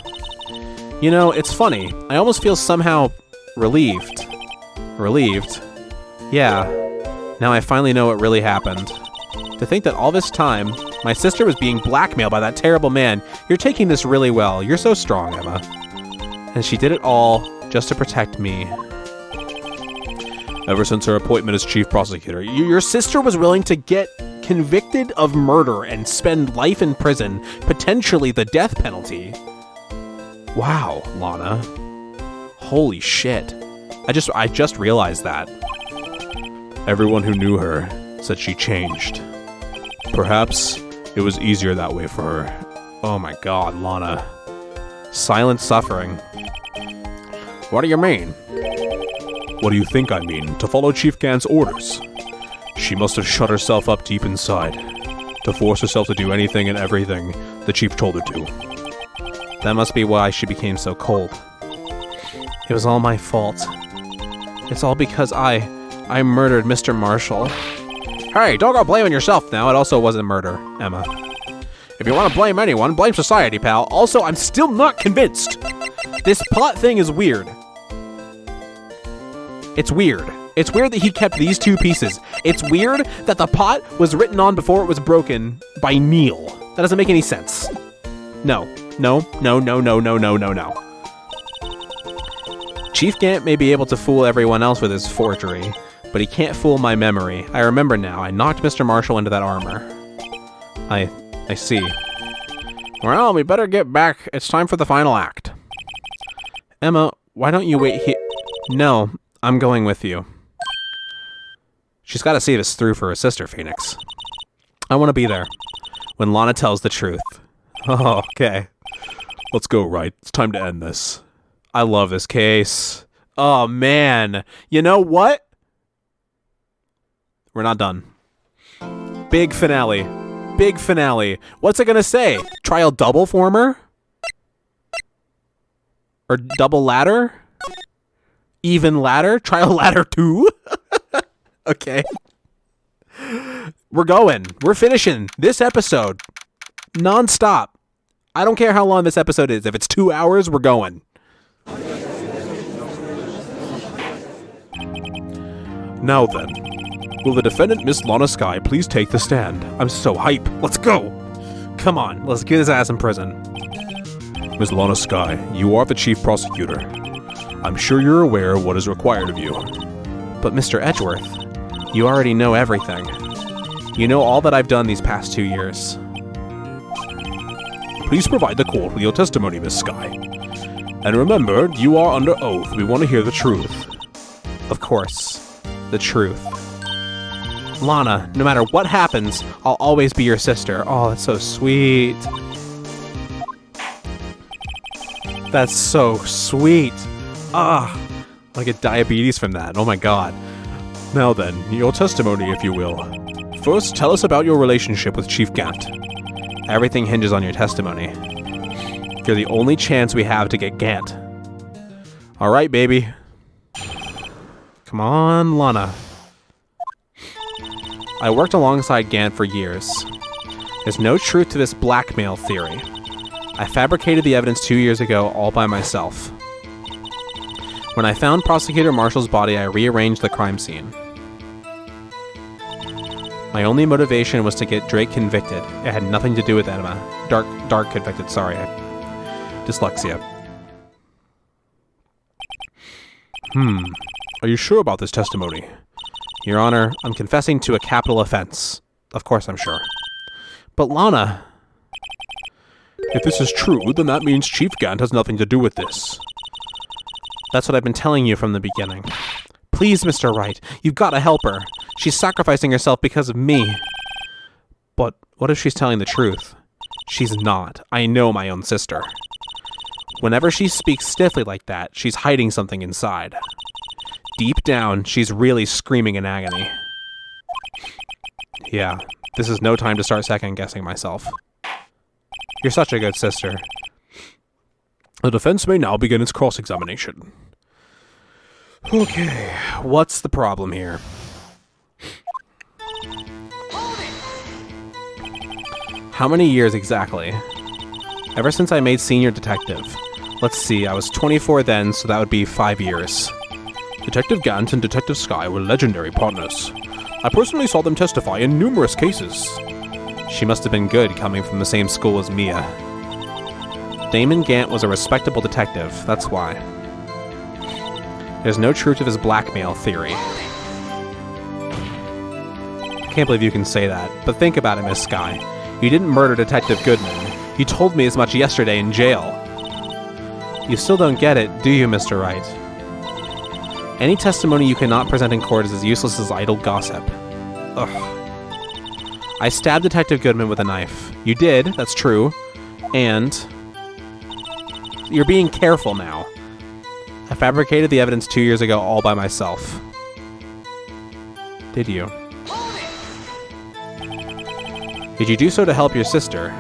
You know, it's funny. I almost feel somehow relieved. Relieved? Yeah. Now I finally know what really happened. To think that all this time, my sister was being blackmailed by that terrible man. You're taking this really well. You're so strong, Emma. And she did it all just to protect me. Ever since her appointment as chief prosecutor, your sister was willing to get convicted of murder and spend life in prison, potentially the death penalty. Wow, Lana. Holy shit. I just realized that. Everyone who knew her said she changed. Perhaps it was easier that way for her. Oh my god, Lana. Silent suffering. What do you mean? What do you think I mean? To follow Chief Gant's orders. She must have shut herself up deep inside, to force herself to do anything and everything the chief told her to. That must be why she became so cold. It was all my fault. It's all because I murdered Mr. Marshall. Hey, don't go blaming yourself now. It also wasn't murder, Emma. If you want to blame anyone, blame society, pal. Also, I'm still not convinced. This plot thing is weird. It's weird. It's weird that he kept these two pieces. It's weird that the pot was written on before it was broken by Neil. That doesn't make any sense. No. No, no, no, no, no, no, no, no. Chief Gant may be able to fool everyone else with his forgery, but he can't fool my memory. I remember now. I knocked Mr. Marshall into that armor. I see. Well, we better get back. It's time for the final act. Emma, why don't you wait here? No, I'm going with you. She's got to see this through for her sister, Phoenix. I want to be there when Lana tells the truth. Oh, okay. Let's go, Wright. It's time to end this. I love this case. Oh, man. You know what? We're not done. Big finale. Big finale. What's it gonna say? Trial double former? Or double ladder? Even ladder? Trial ladder 2? Okay. We're going. We're finishing this episode. Non-stop. I don't care how long this episode is. If it's 2 hours, we're going. Now then, will the defendant, Miss Lana Skye, please take the stand? I'm so hype. Let's go. Come on, let's get his ass in prison. Miss Lana Skye, you are the chief prosecutor. I'm sure you're aware of what is required of you. But Mr. Edgeworth, you already know everything. You know all that I've done these past 2 years. Please provide the court with your testimony, Miss Skye. And remember, you are under oath. We want to hear the truth. Of course. The truth. Lana, no matter what happens, I'll always be your sister. Oh, that's so sweet. That's so sweet. Ah, I get diabetes from that. Oh my god. Now then, your testimony, if you will. First, tell us about your relationship with Chief Gant. Everything hinges on your testimony. You're the only chance we have to get Gant. Alright, baby. Come on, Lana. I worked alongside Gant for years. There's no truth to this blackmail theory. I fabricated the evidence 2 years ago all by myself. When I found Prosecutor Marshall's body, I rearranged the crime scene. My only motivation was to get Drake convicted. It had nothing to do with Emma. Dark convicted, sorry. Dyslexia. Are you sure about this testimony? Your Honor, I'm confessing to a capital offense. Of course I'm sure. But Lana... If this is true, then that means Chief Gant has nothing to do with this. That's what I've been telling you from the beginning. Please, Mr. Wright, you've got to help her. She's sacrificing herself because of me. But what if she's telling the truth? She's not. I know my own sister. Whenever she speaks stiffly like that, she's hiding something inside. Deep down, she's really screaming in agony. Yeah, this is no time to start second-guessing myself. You're such a good sister. The defense may now begin its cross-examination. Okay, what's the problem here? How many years exactly? Ever since I made senior detective. Let's see, I was 24 then, so that would be 5 years. Detective Gant and Detective Skye were legendary partners. I personally saw them testify in numerous cases. She must have been good coming from the same school as Mia. Damon Gant was a respectable detective, that's why. There's no truth to his blackmail theory. Can't believe you can say that, but think about it, Miss Skye. You didn't murder Detective Goodman. You told me as much yesterday in jail. You still don't get it, do you, Mr. Wright? Any testimony you cannot present in court is as useless as idle gossip. Ugh. I stabbed Detective Goodman with a knife. You did, that's true. And... you're being careful now. I fabricated the evidence 2 years ago all by myself. Did you? Did you do so to help your sister?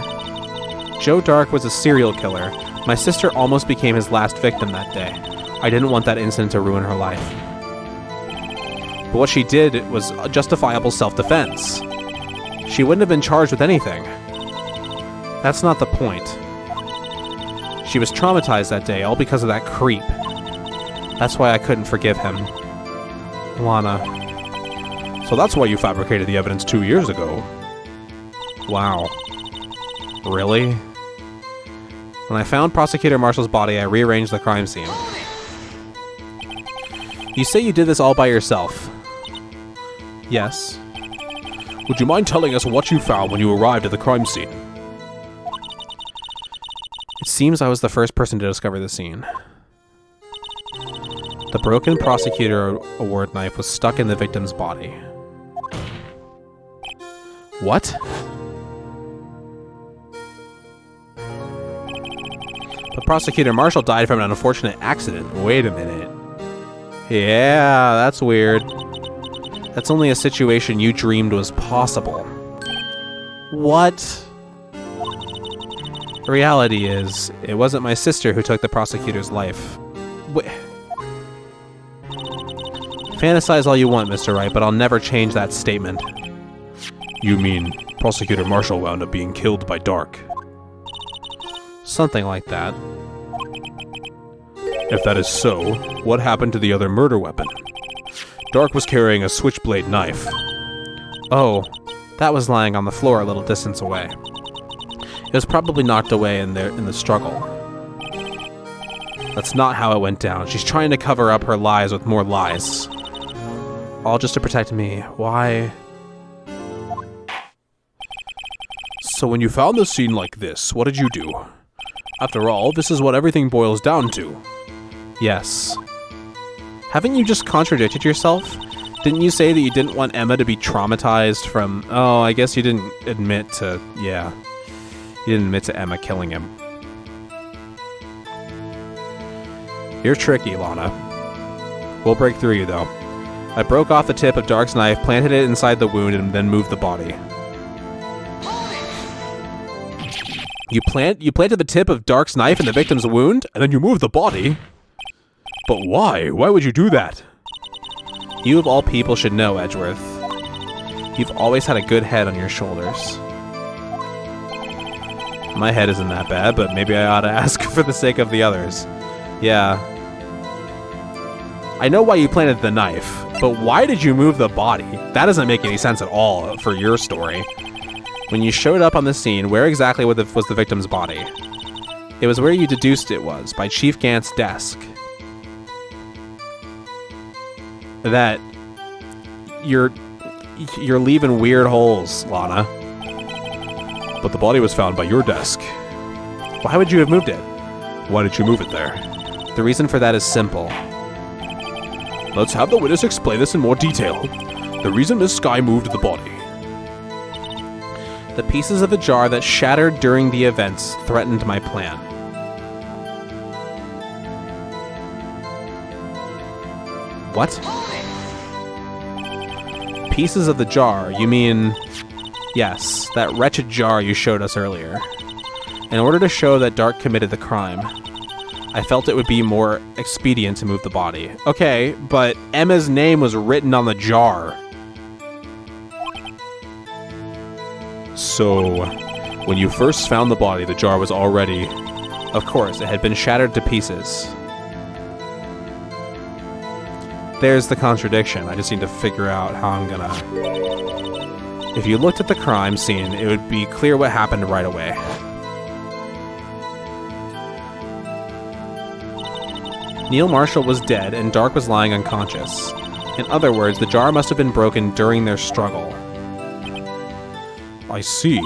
Joe Dark was a serial killer. My sister almost became his last victim that day. I didn't want that incident to ruin her life. But what she did was justifiable self-defense. She wouldn't have been charged with anything. That's not the point. She was traumatized that day, all because of that creep. That's why I couldn't forgive him. Lana. So that's why you fabricated the evidence 2 years ago. Wow. Really? When I found Prosecutor Marshall's body, I rearranged the crime scene. You say you did this all by yourself. Yes. Would you mind telling us what you found when you arrived at the crime scene? It seems I was the first person to discover the scene. The broken Prosecutor Award knife was stuck in the victim's body. What? But Prosecutor Marshall died from an unfortunate accident. Wait a minute. Yeah, that's weird. That's only a situation you dreamed was possible. What? The reality is, it wasn't my sister who took the prosecutor's life. Fantasize all you want, Mr. Wright, but I'll never change that statement. You mean Prosecutor Marshall wound up being killed by Dark? Something like that. If that is so, what happened to the other murder weapon? Dark was carrying a switchblade knife. Oh, that was lying on the floor a little distance away. It was probably knocked away in the struggle. That's not how it went down. She's trying to cover up her lies with more lies. All just to protect me. Why? So when you found the scene like this, what did you do? After all, this is what everything boils down to. Yes. Haven't you just contradicted yourself? Didn't you say that you didn't want Emma to be traumatized from... Oh, I guess you didn't admit to... Yeah. You didn't admit to Emma killing him. You're tricky, Lana. We'll break through you, though. I broke off the tip of Dark's knife, planted it inside the wound, and then moved the body. You planted the tip of Dark's knife in the victim's wound, and then you moved the body? But why? Why would you do that? You of all people should know, Edgeworth. You've always had a good head on your shoulders. My head isn't that bad, but maybe I ought to ask for the sake of the others. Yeah. I know why you planted the knife, but why did you move the body? That doesn't make any sense at all for your story. When you showed up on the scene, where exactly was the victim's body? It was where you deduced it was, by Chief Gant's desk. That you're leaving weird holes, Lana. But the body was found by your desk. Why would you have moved it? Why did you move it there? The reason for that is simple. Let's have the witness explain this in more detail. The reason Miss Skye moved the body. The pieces of the jar that shattered during the events threatened my plan. What? Pieces of the jar, you mean... Yes, that wretched jar you showed us earlier. In order to show that Dark committed the crime, I felt it would be more expedient to move the body. Okay, but Emma's name was written on the jar. So, when you first found the body, the jar was already... Of course, it had been shattered to pieces. There's the contradiction. I just need to figure out how I'm gonna... If you looked at the crime scene, it would be clear what happened right away. Neil Marshall was dead, and Dark was lying unconscious. In other words, the jar must have been broken during their struggle. I see.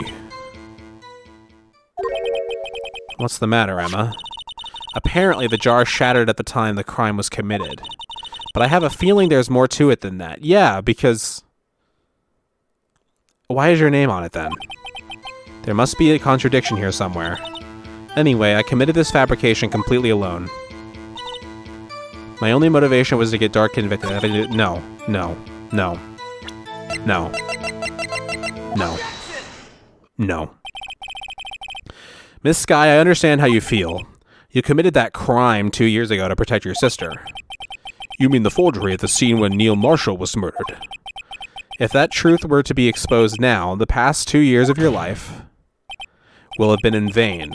What's the matter, Emma? Apparently, the jar shattered at the time the crime was committed. But I have a feeling there's more to it than that. Yeah, because... Why is your name on it, then? There must be a contradiction here somewhere. Anyway, I committed this fabrication completely alone. My only motivation was to get Dark convicted. No. No. No. No. No. No. Miss Skye, I understand how you feel. You committed that crime 2 years ago to protect your sister. You mean the forgery at the scene when Neil Marshall was murdered. If that truth were to be exposed now, the past 2 years of your life will have been in vain.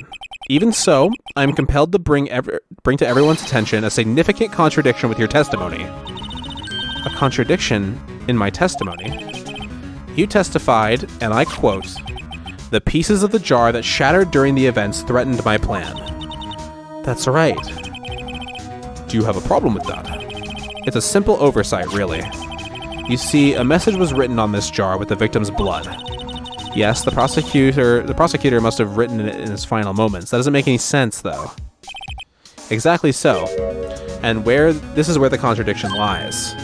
Even so, I am compelled to bring to everyone's attention a significant contradiction with your testimony. A contradiction in my testimony? You testified, and I quote, "The pieces of the jar that shattered during the events threatened my plan." That's right. Do you have a problem with that? It's a simple oversight, really. You see, a message was written on this jar with the victim's blood. Yes, the prosecutor must have written it in his final moments. That doesn't make any sense, though. Exactly so. And this is where the contradiction lies.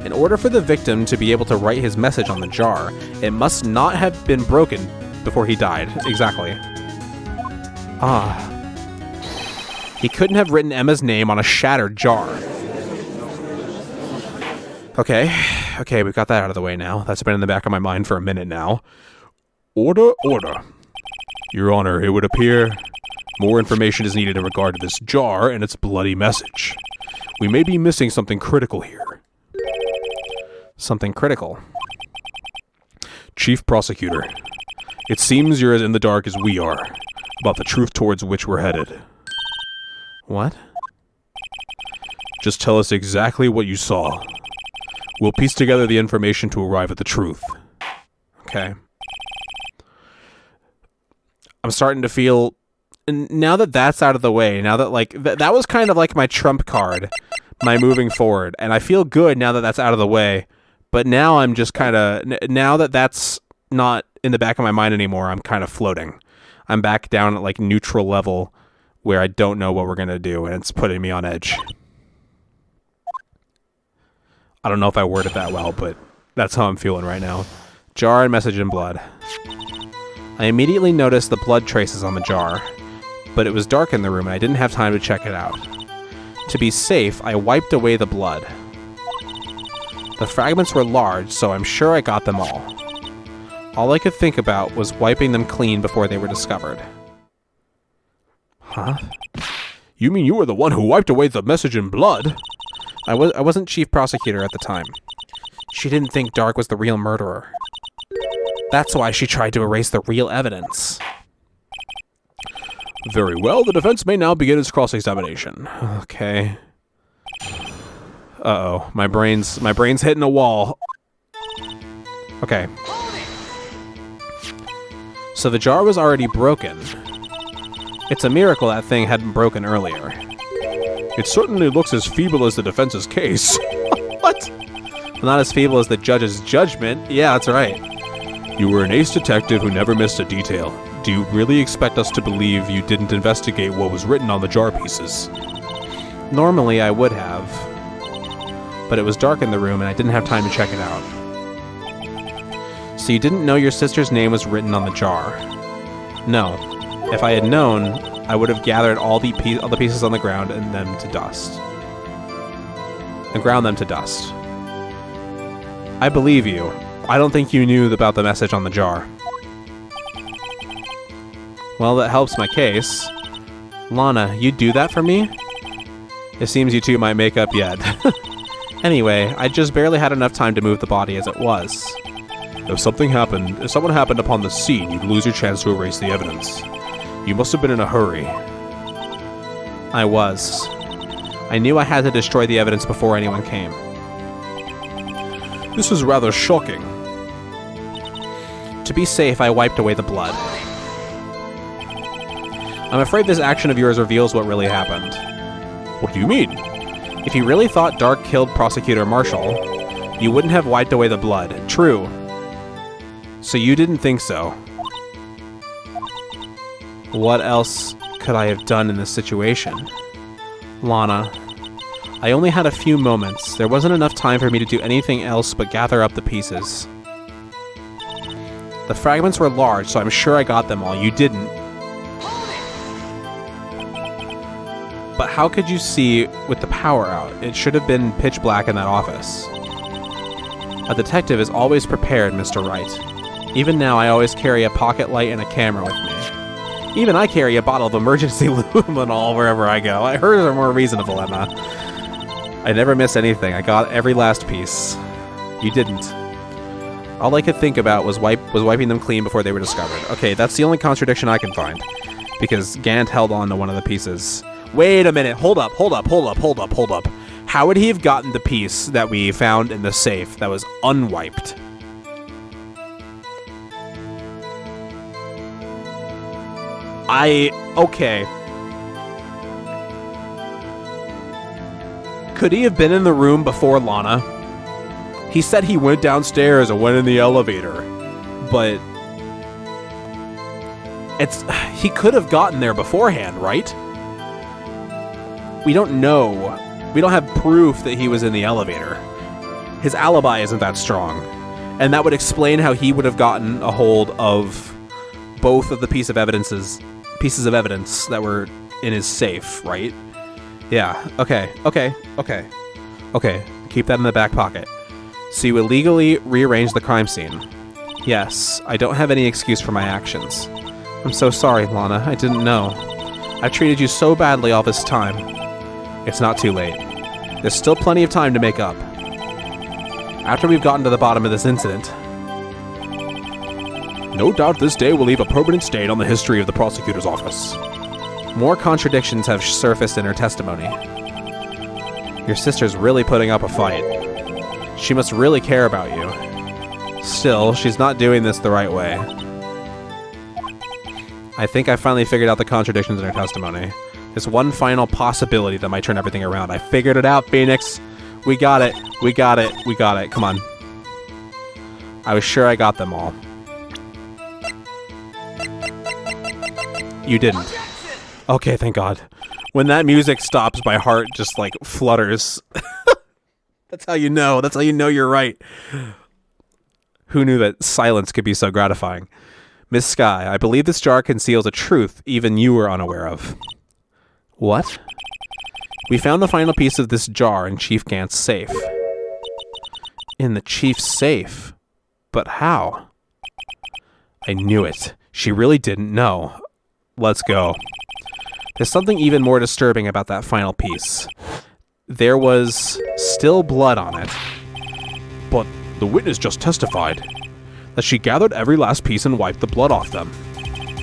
In order for the victim to be able to write his message on the jar, it must not have been broken before he died. Exactly. He couldn't have written Emma's name on a shattered jar. Okay, we've got that out of the way now. That's been in the back of my mind for a minute now. Order. Your Honor, it would appear more information is needed in regard to this jar and its bloody message. We may be missing something critical here. Something critical? Chief Prosecutor, it seems you're as in the dark as we are about the truth towards which we're headed. What? Just tell us exactly what you saw. We'll piece together the information to arrive at the truth. Okay. I'm starting to feel... Now that that's out of the way, now that, like... that was kind of like my trump card, my moving forward. And I feel good now that that's out of the way. But now I'm just kind of... Now that that's not in the back of my mind anymore, I'm kind of floating. I'm back down at, like, neutral level where I don't know what we're going to do, and it's putting me on edge. I don't know if I worded that well, but that's how I'm feeling right now. Jar and message in blood. I immediately noticed the blood traces on the jar, but it was dark in the room and I didn't have time to check it out. To be safe, I wiped away the blood. The fragments were large, so I'm sure I got them all. All I could think about was wiping them clean before they were discovered. Huh? You mean you were the one who wiped away the message in blood? I wasn't chief prosecutor at the time. She didn't think Dark was the real murderer. That's why she tried to erase the real evidence. Very well, the defense may now begin its cross-examination. Okay. Uh-oh, my brain's hitting a wall. Okay. So the jar was already broken. It's a miracle that thing hadn't broken earlier. It certainly looks as feeble as the defense's case. What? Well, not as feeble as the judge's judgment. Yeah, that's right. You were an ace detective who never missed a detail. Do you really expect us to believe you didn't investigate what was written on the jar pieces? Normally, I would have. But it was dark in the room and I didn't have time to check it out. So you didn't know your sister's name was written on the jar? No. If I had known, I would have gathered all the pieces on the ground and them to dust. And ground them to dust. I believe you. I don't think you knew about the message on the jar. Well, that helps my case. Lana, you'd do that for me? It seems you two might make up yet. Anyway, I just barely had enough time to move the body as it was. If someone happened upon the scene, you'd lose your chance to erase the evidence. You must have been in a hurry. I was. I knew I had to destroy the evidence before anyone came. This is rather shocking. To be safe, I wiped away the blood. I'm afraid this action of yours reveals what really happened. What do you mean? If you really thought Dark killed Prosecutor Marshall, you wouldn't have wiped away the blood. True. So you didn't think so. What else could I have done in this situation? Lana, I only had a few moments. There wasn't enough time for me to do anything else but gather up the pieces. The fragments were large, so I'm sure I got them all. You didn't. But how could you see with the power out? It should have been pitch black in that office. A detective is always prepared, Mr. Wright. Even now, I always carry a pocket light and a camera with me. Even I carry a bottle of emergency luminol wherever I go. Hers are more reasonable, Emma. I never miss anything. I got every last piece. You didn't. All I could think about was wiping them clean before they were discovered. Okay, that's the only contradiction I can find. Because Gant held on to one of the pieces. Wait a minute, hold up. How would he have gotten the piece that we found in the safe that was unwiped? Okay. Could he have been in the room before Lana? He said he went downstairs and went in the elevator, but he could have gotten there beforehand, right? We don't know. We don't have proof that he was in the elevator. His alibi isn't that strong, and that would explain how he would have gotten a hold of both of the pieces of evidence that were in his safe, right? Yeah, okay. Keep that in the back pocket. So you illegally rearranged the crime scene. Yes, I don't have any excuse for my actions. I'm so sorry, Lana. I didn't know. I've treated you so badly all this time. It's not too late. There's still plenty of time to make up. After we've gotten to the bottom of this incident, no doubt this day will leave a permanent stain on the history of the prosecutor's office. More contradictions have surfaced in her testimony. Your sister's really putting up a fight. She must really care about you. Still, she's not doing this the right way. I think I finally figured out the contradictions in her testimony. There's one final possibility that might turn everything around. I figured it out, Phoenix. We got it. Come on. I was sure I got them all. You didn't. Okay, thank God. When that music stops, my heart just, like, flutters. That's how you know. That's how you know you're right. Who knew that silence could be so gratifying? Miss Skye, I believe this jar conceals a truth even you were unaware of. What? We found the final piece of this jar in Chief Gant's safe. In the Chief's safe? But how? I knew it. She really didn't know. Let's go. There's something even more disturbing about that final piece. There was still blood on it. But the witness just testified that she gathered every last piece and wiped the blood off them.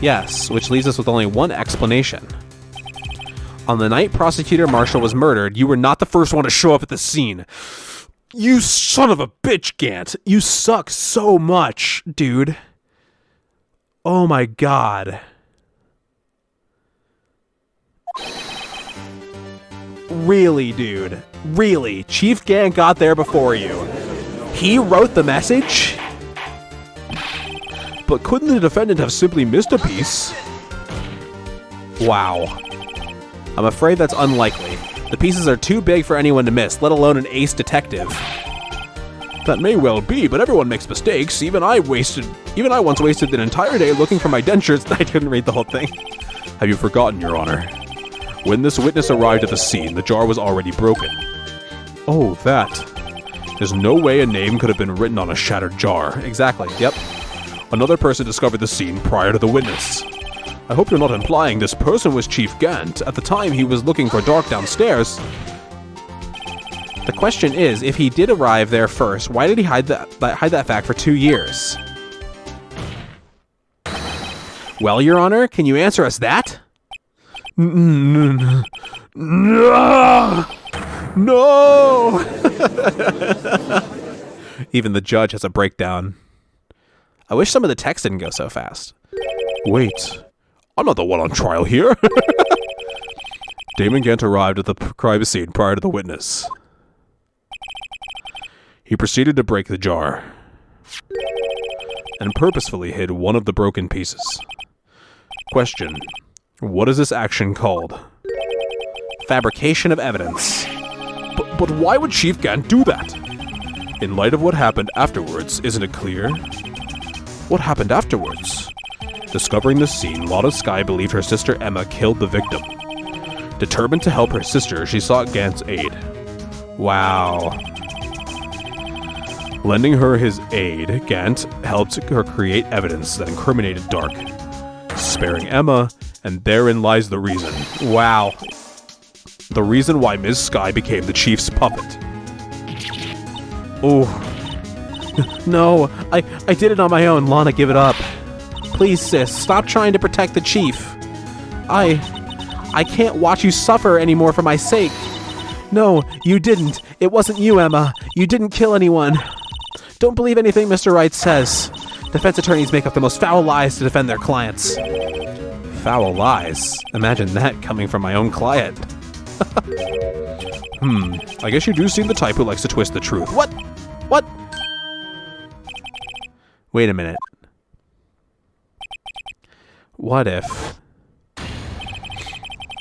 Yes, which leaves us with only one explanation. On the night Prosecutor Marshall was murdered, you were not the first one to show up at the scene. You son of a bitch, Gant. You suck so much, dude. Oh my God. Really, dude? Really? Chief Gant got there before you. He wrote the message? But couldn't the defendant have simply missed a piece? Wow. I'm afraid that's unlikely. The pieces are too big for anyone to miss, let alone an ace detective. That may well be, but everyone makes mistakes. Even I once wasted an entire day looking for my dentures. I couldn't read the whole thing. Have you forgotten, Your Honor? When this witness arrived at the scene, the jar was already broken. Oh, that. There's no way a name could have been written on a shattered jar. Exactly, yep. Another person discovered the scene prior to the witness. I hope you're not implying this person was Chief Gant. At the time he was looking for Dark downstairs. The question is, if he did arrive there first, why did he hide that fact for 2 years? Well, Your Honor, can you answer us that? No! Even the judge has a breakdown. I wish some of the text didn't go so fast. Wait, I'm not the one on trial here. Damon Gant arrived at the crime scene prior to the witness. He proceeded to break the jar and purposefully hid one of the broken pieces. Question. What is this action called? Fabrication of evidence. But why would Chief Gant do that? In light of what happened afterwards, isn't it clear? What happened afterwards? Discovering the scene, Lana Skye believed her sister Emma killed the victim. Determined to help her sister, she sought Gant's aid. Wow. Lending her his aid, Gant helped her create evidence that incriminated Dark, sparing Emma, and therein lies the reason. Wow. The reason why Ms. Skye became the Chief's puppet. Oh, No, I did it on my own. Lana, give it up. Please, sis, stop trying to protect the chief. I can't watch you suffer anymore for my sake. No, you didn't. It wasn't you, Emma. You didn't kill anyone. Don't believe anything Mr. Wright says. Defense attorneys make up the most foul lies to defend their clients. Foul lies? Imagine that coming from my own client. I guess you do seem the type who likes to twist the truth. What? What? Wait a minute. What if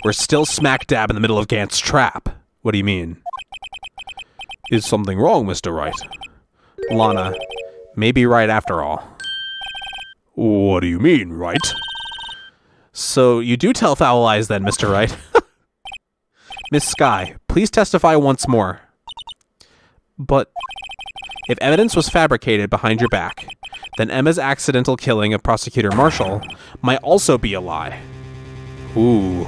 we're still smack dab in the middle of Gant's trap? What do you mean? Is something wrong, Mr. Wright? Lana, maybe right after all. What do you mean, right? So you do tell foul lies then, Mr. Wright. Miss Skye, please testify once more. But if evidence was fabricated behind your back, then Emma's accidental killing of Prosecutor Marshall might also be a lie. Ooh.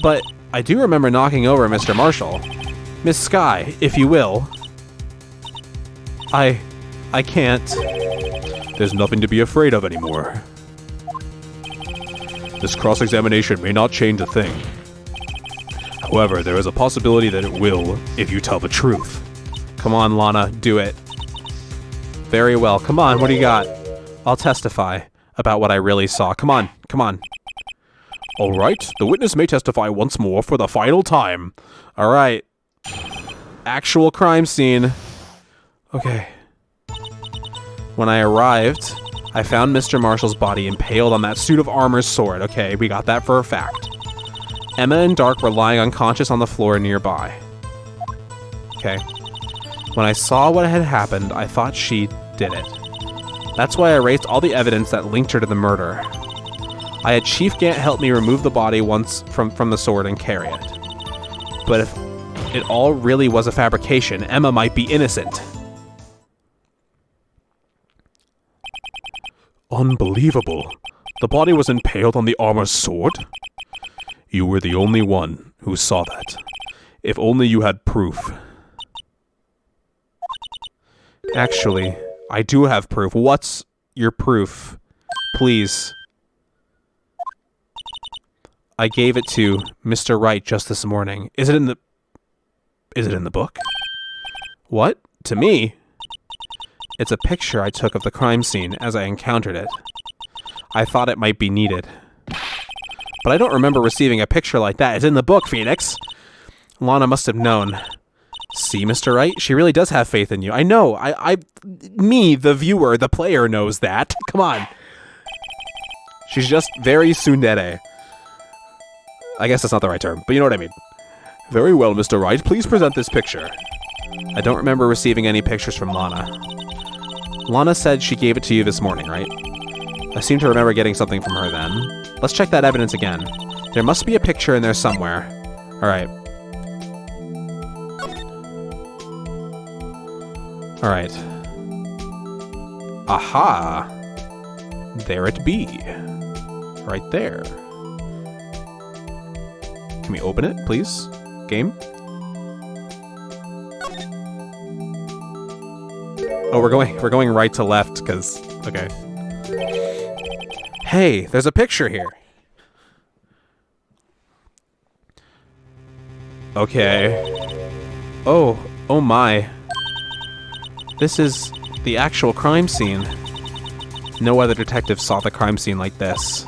But I do remember knocking over Mr. Marshall. Miss Skye, if you will. I can't. There's nothing to be afraid of anymore. This cross-examination may not change a thing. However, there is a possibility that it will if you tell the truth. Come on, Lana, do it. Very well. Come on, what do you got? I'll testify about what I really saw. Come on, come on. All right, the witness may testify once more for the final time. All right. Actual crime scene. Okay. When I arrived, I found Mr. Marshall's body impaled on that suit of armor's sword. Okay, we got that for a fact. Emma and Dark were lying unconscious on the floor nearby. Okay. When I saw what had happened, I thought she did it. That's why I erased all the evidence that linked her to the murder. I had Chief Gant help me remove the body once from the sword and carry it. But if it all really was a fabrication, Emma might be innocent. Unbelievable. The body was impaled on the armor's sword? You were the only one who saw that. If only you had proof. Actually, I do have proof. What's your proof? Please. I gave it to Mr. Wright just this morning. Is it in the book? What? To me? It's a picture I took of the crime scene as I encountered it. I thought it might be needed. But I don't remember receiving a picture like that. It's in the book, Phoenix. Lana must have known. See, Mr. Wright? She really does have faith in you. I know. Me, the viewer, the player, knows that. Come on. She's just very tsundere. I guess that's not the right term, but you know what I mean. Very well, Mr. Wright. Please present this picture. I don't remember receiving any pictures from Lana. Lana said she gave it to you this morning, right? I seem to remember getting something from her then. Let's check that evidence again. There must be a picture in there somewhere. Alright. Alright. Aha! There it be. Right there. Can we open it, please? Game? Oh, we're going right to left, because... Okay. Hey, there's a picture here. Okay. Oh my. This is the actual crime scene. No other detective saw the crime scene like this,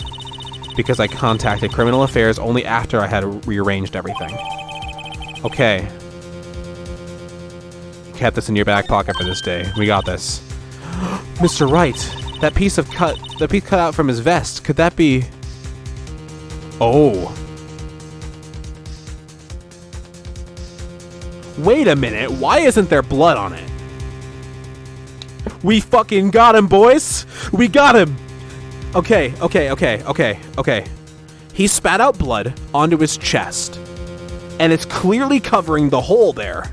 because I contacted Criminal Affairs only after I had rearranged everything. Okay. Kept this in your back pocket for this day. We got this. Mr. Wright, that piece cut out from his vest, could that be... Oh. Wait a minute, why isn't there blood on it? We fucking got him, boys! We got him! Okay. He spat out blood onto his chest, and it's clearly covering the hole there.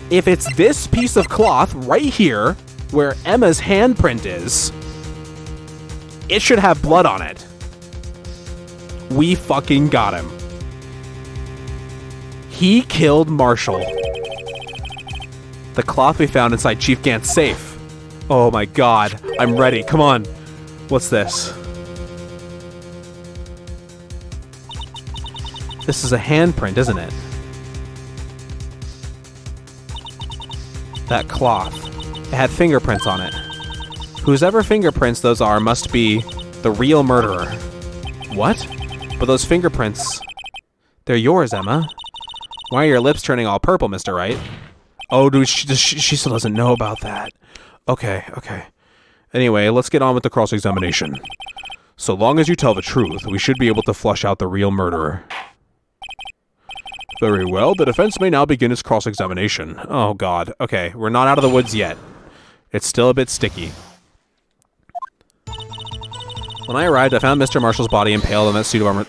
If it's this piece of cloth right here, where Emma's handprint is, it should have blood on it. We fucking got him. He killed Marshall. The cloth we found inside Chief Gant's safe. Oh my god. I'm ready. Come on. What's this? This is a handprint, isn't it? That cloth. It had fingerprints on it. Whosever fingerprints those are must be the real murderer. What? But those fingerprints... They're yours, Emma. Why are your lips turning all purple, Mr. Wright? Oh, dude, she still doesn't know about that. Okay. Anyway, let's get on with the cross-examination. So long as you tell the truth, we should be able to flush out the real murderer. Very well, the defense may now begin its cross-examination. Oh god, okay, we're not out of the woods yet. It's still a bit sticky. When I arrived, I found Mr. Marshall's body impaled on that suit of armor.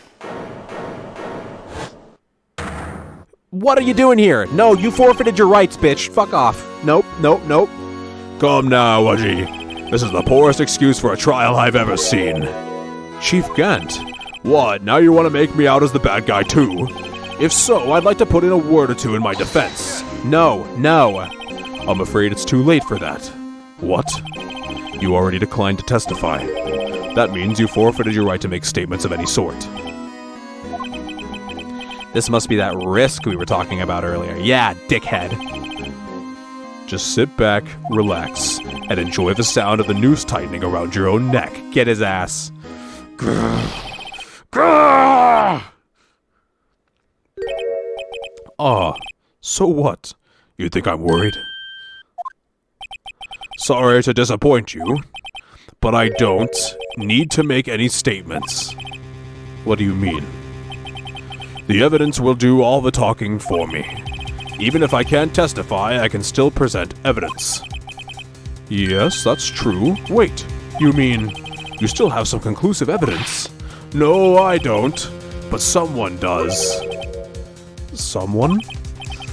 What are you doing here? No, you forfeited your rights, bitch. Fuck off. Nope. Come now, Wudgy. This is the poorest excuse for a trial I've ever seen. Chief Gant. What, now you want to make me out as the bad guy too? If so, I'd like to put in a word or two in my defense. No. I'm afraid it's too late for that. What? You already declined to testify. That means you forfeited your right to make statements of any sort. This must be that risk we were talking about earlier. Yeah, dickhead. Just sit back, relax, and enjoy the sound of the noose tightening around your own neck. Get his ass. So what? You think I'm worried? Sorry to disappoint you, but I don't need to make any statements. What do you mean? The evidence will do all the talking for me. Even if I can't testify, I can still present evidence. Yes, that's true. Wait, you mean you still have some conclusive evidence? No, I don't, but someone does. Someone?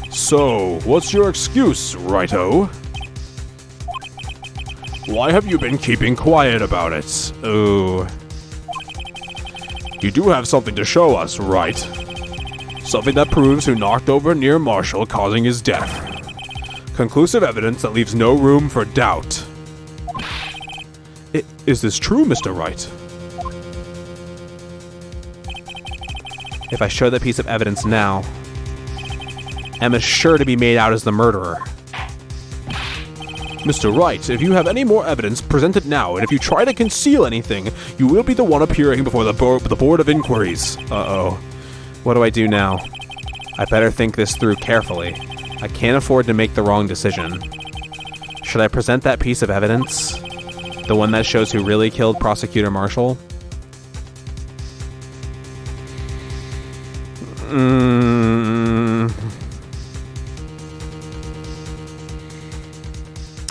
So, what's your excuse, Righto? Why have you been keeping quiet about it? Oh. You do have something to show us, right? Something that proves who knocked over near Marshall, causing his death. Conclusive evidence that leaves no room for doubt. Is this true, Mr. Wright? If I show that piece of evidence now, Emma's sure to be made out as the murderer. Mr. Wright, if you have any more evidence, present it now, and if you try to conceal anything, you will be the one appearing before the Board of Inquiries. Uh-oh. What do I do now? I better think this through carefully. I can't afford to make the wrong decision. Should I present that piece of evidence? The one that shows who really killed Prosecutor Marshall?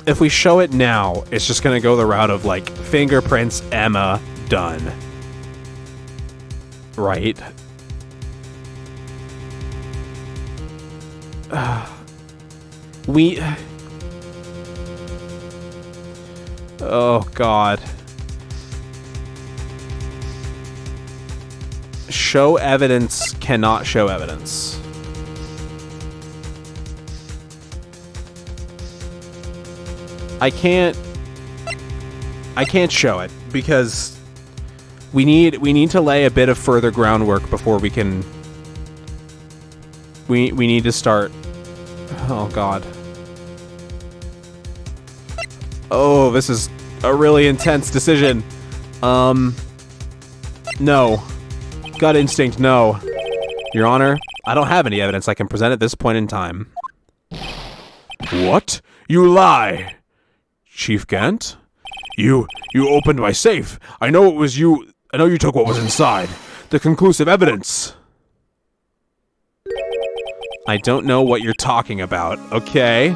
If we show it now, it's just gonna go the route of, like, fingerprints, Emma, done. Right? Oh, God. Show evidence cannot show evidence. I can't show it because we need to lay a bit of further groundwork before we can. We need to start. Oh God. Oh, this is a really intense decision. No. Gut instinct, no. Your Honor, I don't have any evidence I can present at this point in time. What? You lie! Chief Gant? You opened my safe. I know it was you. I know you took what was inside. The conclusive evidence. I don't know what you're talking about, okay?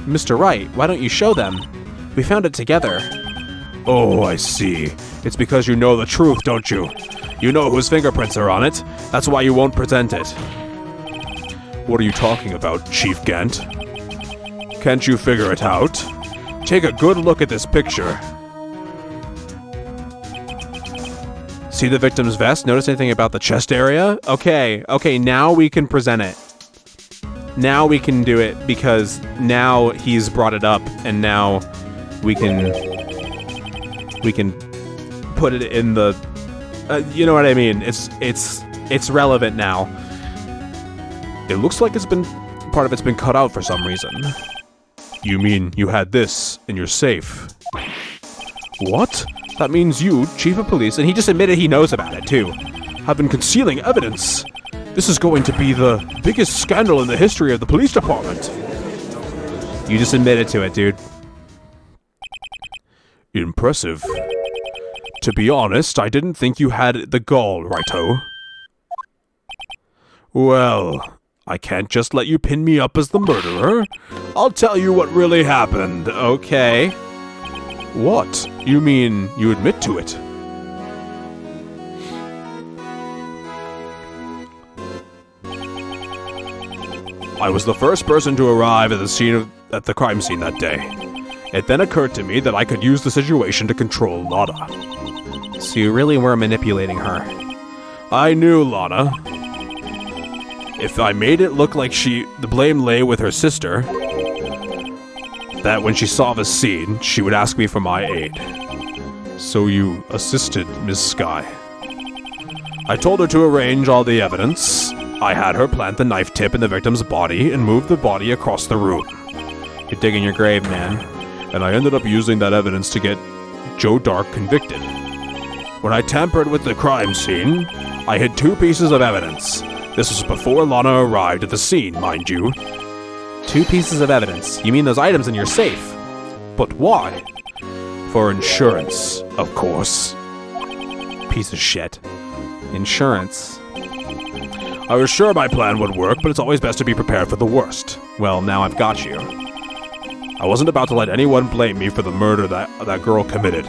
Mr. Wright, why don't you show them? We found it together. Oh, I see. It's because you know the truth, don't you? You know whose fingerprints are on it. That's why you won't present it. What are you talking about, Chief Gant? Can't you figure it out? Take a good look at this picture. See the victim's vest? Notice anything about the chest area? Okay, now we can present it. Now we can do it because now he's brought it up, and now we can put it in the. You know what I mean? It's relevant now. It looks like part of it's been cut out for some reason. You mean you had this in your safe? What? That means you, Chief of Police, and he just admitted he knows about it too, have been concealing evidence. This is going to be the biggest scandal in the history of the police department. You just admitted to it, dude. Impressive. To be honest, I didn't think you had the gall, Righto. Well, I can't just let you pin me up as the murderer. I'll tell you what really happened. Okay. What? You mean you admit to it? I was the first person to arrive at the crime scene that day. It then occurred to me that I could use the situation to control Lana. So you really were manipulating her. I knew Lana. If I made it look like the blame lay with her sister, that when she saw the scene, she would ask me for my aid. So you assisted Miss Skye. I told her to arrange all the evidence. I had her plant the knife tip in the victim's body and move the body across the room. You're digging your grave, man. And I ended up using that evidence to get Joe Dark convicted. When I tampered with the crime scene, I hid 2 pieces of evidence. This was before Lana arrived at the scene, mind you. 2 pieces of evidence? You mean those items in your safe? But why? For insurance, of course. Piece of shit. Insurance. I was sure my plan would work, but it's always best to be prepared for the worst. Well, now I've got you. I wasn't about to let anyone blame me for the murder that girl committed.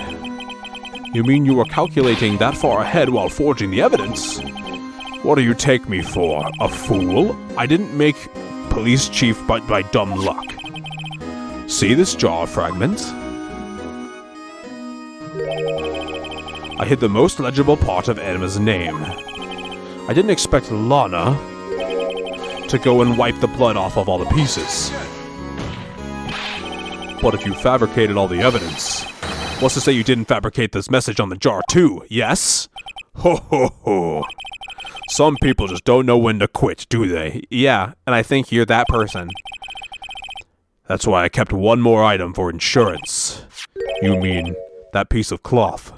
You mean you were calculating that far ahead while forging the evidence? What do you take me for? A fool? I didn't make police chief by dumb luck. See this jar fragment? I hid the most legible part of Emma's name. I didn't expect Lana to go and wipe the blood off of all the pieces. But if you fabricated all the evidence, what's to say you didn't fabricate this message on the jar too, yes? Ho ho ho. Some people just don't know when to quit, do they? Yeah, and I think you're that person. That's why I kept one more item for insurance. You mean that piece of cloth?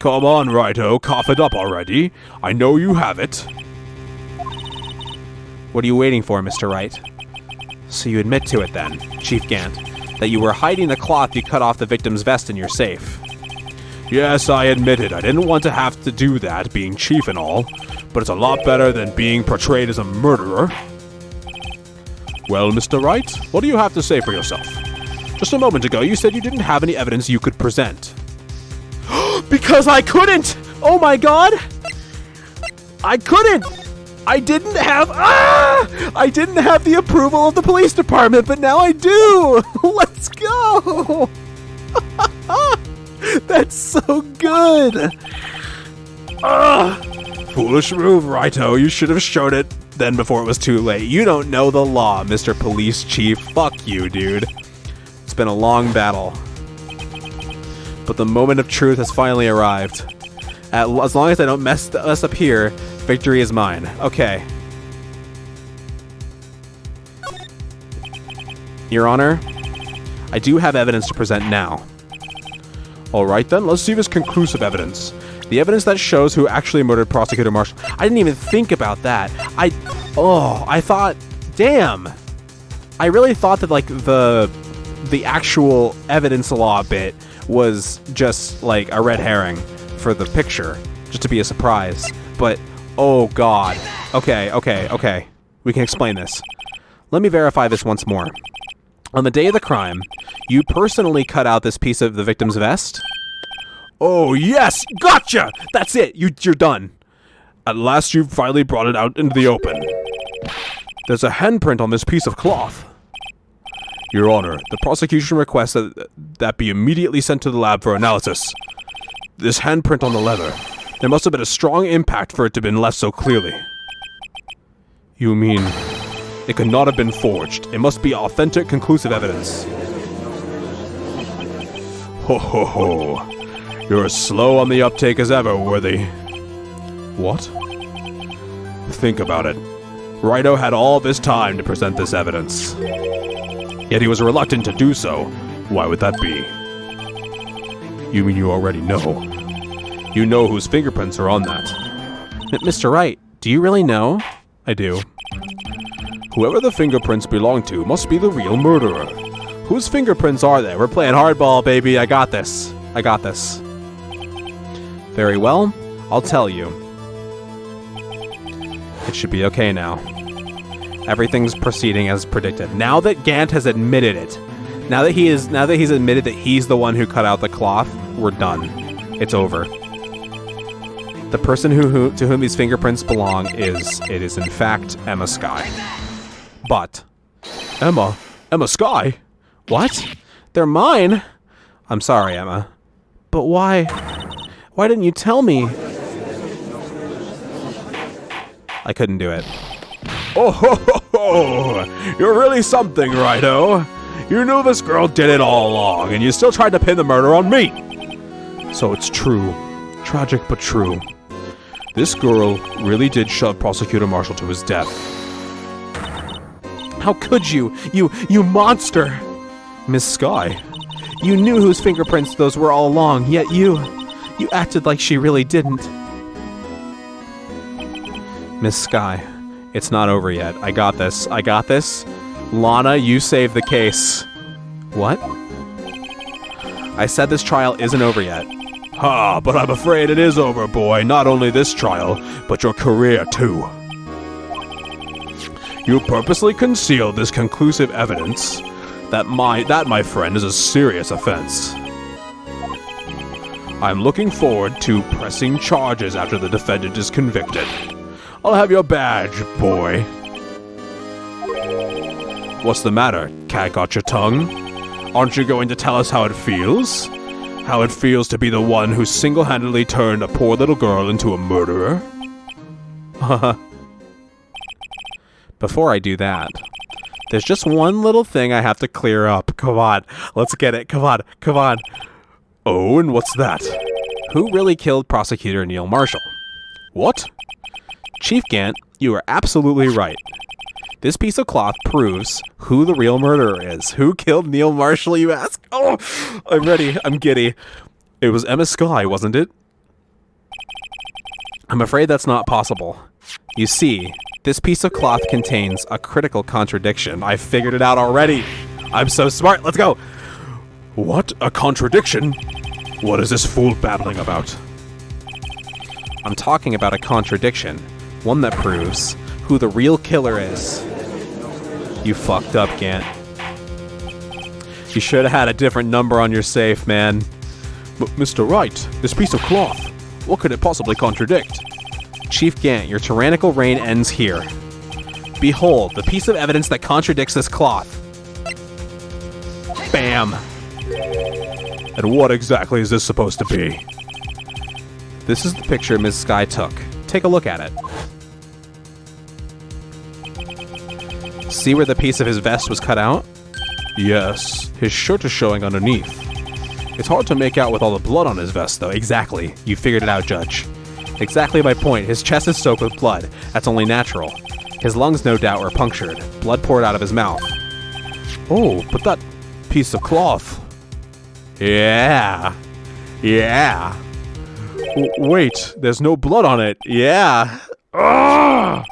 Come on, Righto, cough it up already. I know you have it. What are you waiting for, Mr. Wright? So you admit to it then, Chief Gant, that you were hiding the cloth you cut off the victim's vest in your safe. Yes, I admit it. I didn't want to have to do that, being chief and all, but it's a lot better than being portrayed as a murderer. Well, Mr. Wright, what do you have to say for yourself? Just a moment ago, you said you didn't have any evidence you could present. Because I couldn't! Oh my god! I couldn't! I didn't have the approval of the police department, but now I do! Let's go! That's so good! Foolish move, Righto. You should have shown it then before it was too late. You don't know the law, Mr. Police Chief. Fuck you, dude. It's been a long battle. But the moment of truth has finally arrived. As long as I don't mess us up here, victory is mine. Okay. Your Honor, I do have evidence to present now. Alright then, let's see this conclusive evidence. The evidence that shows who actually murdered Prosecutor Marshall. I didn't even think about that. I thought, damn. I really thought that, like, the actual evidence law bit was just, like, a red herring for the picture, just to be a surprise. But, oh god. Okay. We can explain this. Let me verify this once more. On the day of the crime, you personally cut out this piece of the victim's vest? Oh, yes! Gotcha! That's it! You're done. At last you've finally brought it out into the open. There's a handprint on this piece of cloth. Your Honor, the prosecution requests that be immediately sent to the lab for analysis. This handprint on the leather. There must have been a strong impact for it to have been left so clearly. You mean It could not have been forged. It must be authentic, conclusive evidence. Ho ho ho. You're as slow on the uptake as ever, Worthy. What? Think about it. Wright had all this time to present this evidence. Yet he was reluctant to do so. Why would that be? You mean you already know? You know whose fingerprints are on that. Mr. Wright, do you really know? I do. Whoever the fingerprints belong to must be the real murderer. Whose fingerprints are they? We're playing hardball, baby. I got this. I got this. Very well. I'll tell you. It should be okay now. Everything's proceeding as predicted. Now that Gant has admitted it, now that he's admitted that he's the one who cut out the cloth, we're done. It's over. The person to whom these fingerprints belong is in fact Emma Skye. But Emma Skye? What? They're mine? I'm sorry, Emma. But why? Why didn't you tell me? I couldn't do it. Oh ho ho ho! You're really something, Righto. You knew this girl did it all along, and you still tried to pin the murder on me. So it's true. Tragic but true. This girl really did shove Prosecutor Marshall to his death. How could you? You monster! Miss Skye. You knew whose fingerprints those were all along, yet you acted like she really didn't. Miss Skye, it's not over yet. I got this. I got this. Lana, you saved the case. What? I said this trial isn't over yet. Ha, but I'm afraid it is over, boy. Not only this trial, but your career, too. You purposely concealed this conclusive evidence. That, my friend, is a serious offense. I'm looking forward to pressing charges after the defendant is convicted. I'll have your badge, boy. What's the matter? Cat got your tongue? Aren't you going to tell us how it feels? How it feels to be the one who single-handedly turned a poor little girl into a murderer? Before I do that, there's just one little thing I have to clear up. Come on, let's get it. Come on, come on. Oh, and what's that? Who really killed Prosecutor Neil Marshall? What? Chief Gant, you are absolutely right. This piece of cloth proves who the real murderer is. Who killed Neil Marshall, you ask? Oh, I'm ready. I'm giddy. It was Emma Skye, wasn't it? I'm afraid that's not possible. You see, this piece of cloth contains a critical contradiction. I figured it out already. I'm so smart. Let's go. What? A contradiction? What is this fool babbling about? I'm talking about a contradiction. One that proves who the real killer is. You fucked up, Gant. You should have had a different number on your safe, man. But Mr. Wright, this piece of cloth, what could it possibly contradict? Chief Gant, your tyrannical reign ends here. Behold, the piece of evidence that contradicts this cloth. Bam! And what exactly is this supposed to be? This is the picture Ms. Skye took. Take a look at it. See where the piece of his vest was cut out? Yes, his shirt is showing underneath. It's hard to make out with all the blood on his vest, though. Exactly. You figured it out, Judge. Exactly my point. His chest is soaked with blood. That's only natural. His lungs, no doubt, were punctured. Blood poured out of his mouth. Oh, but that piece of cloth. Yeah. Yeah. Wait, there's no blood on it. Yeah. Ugh!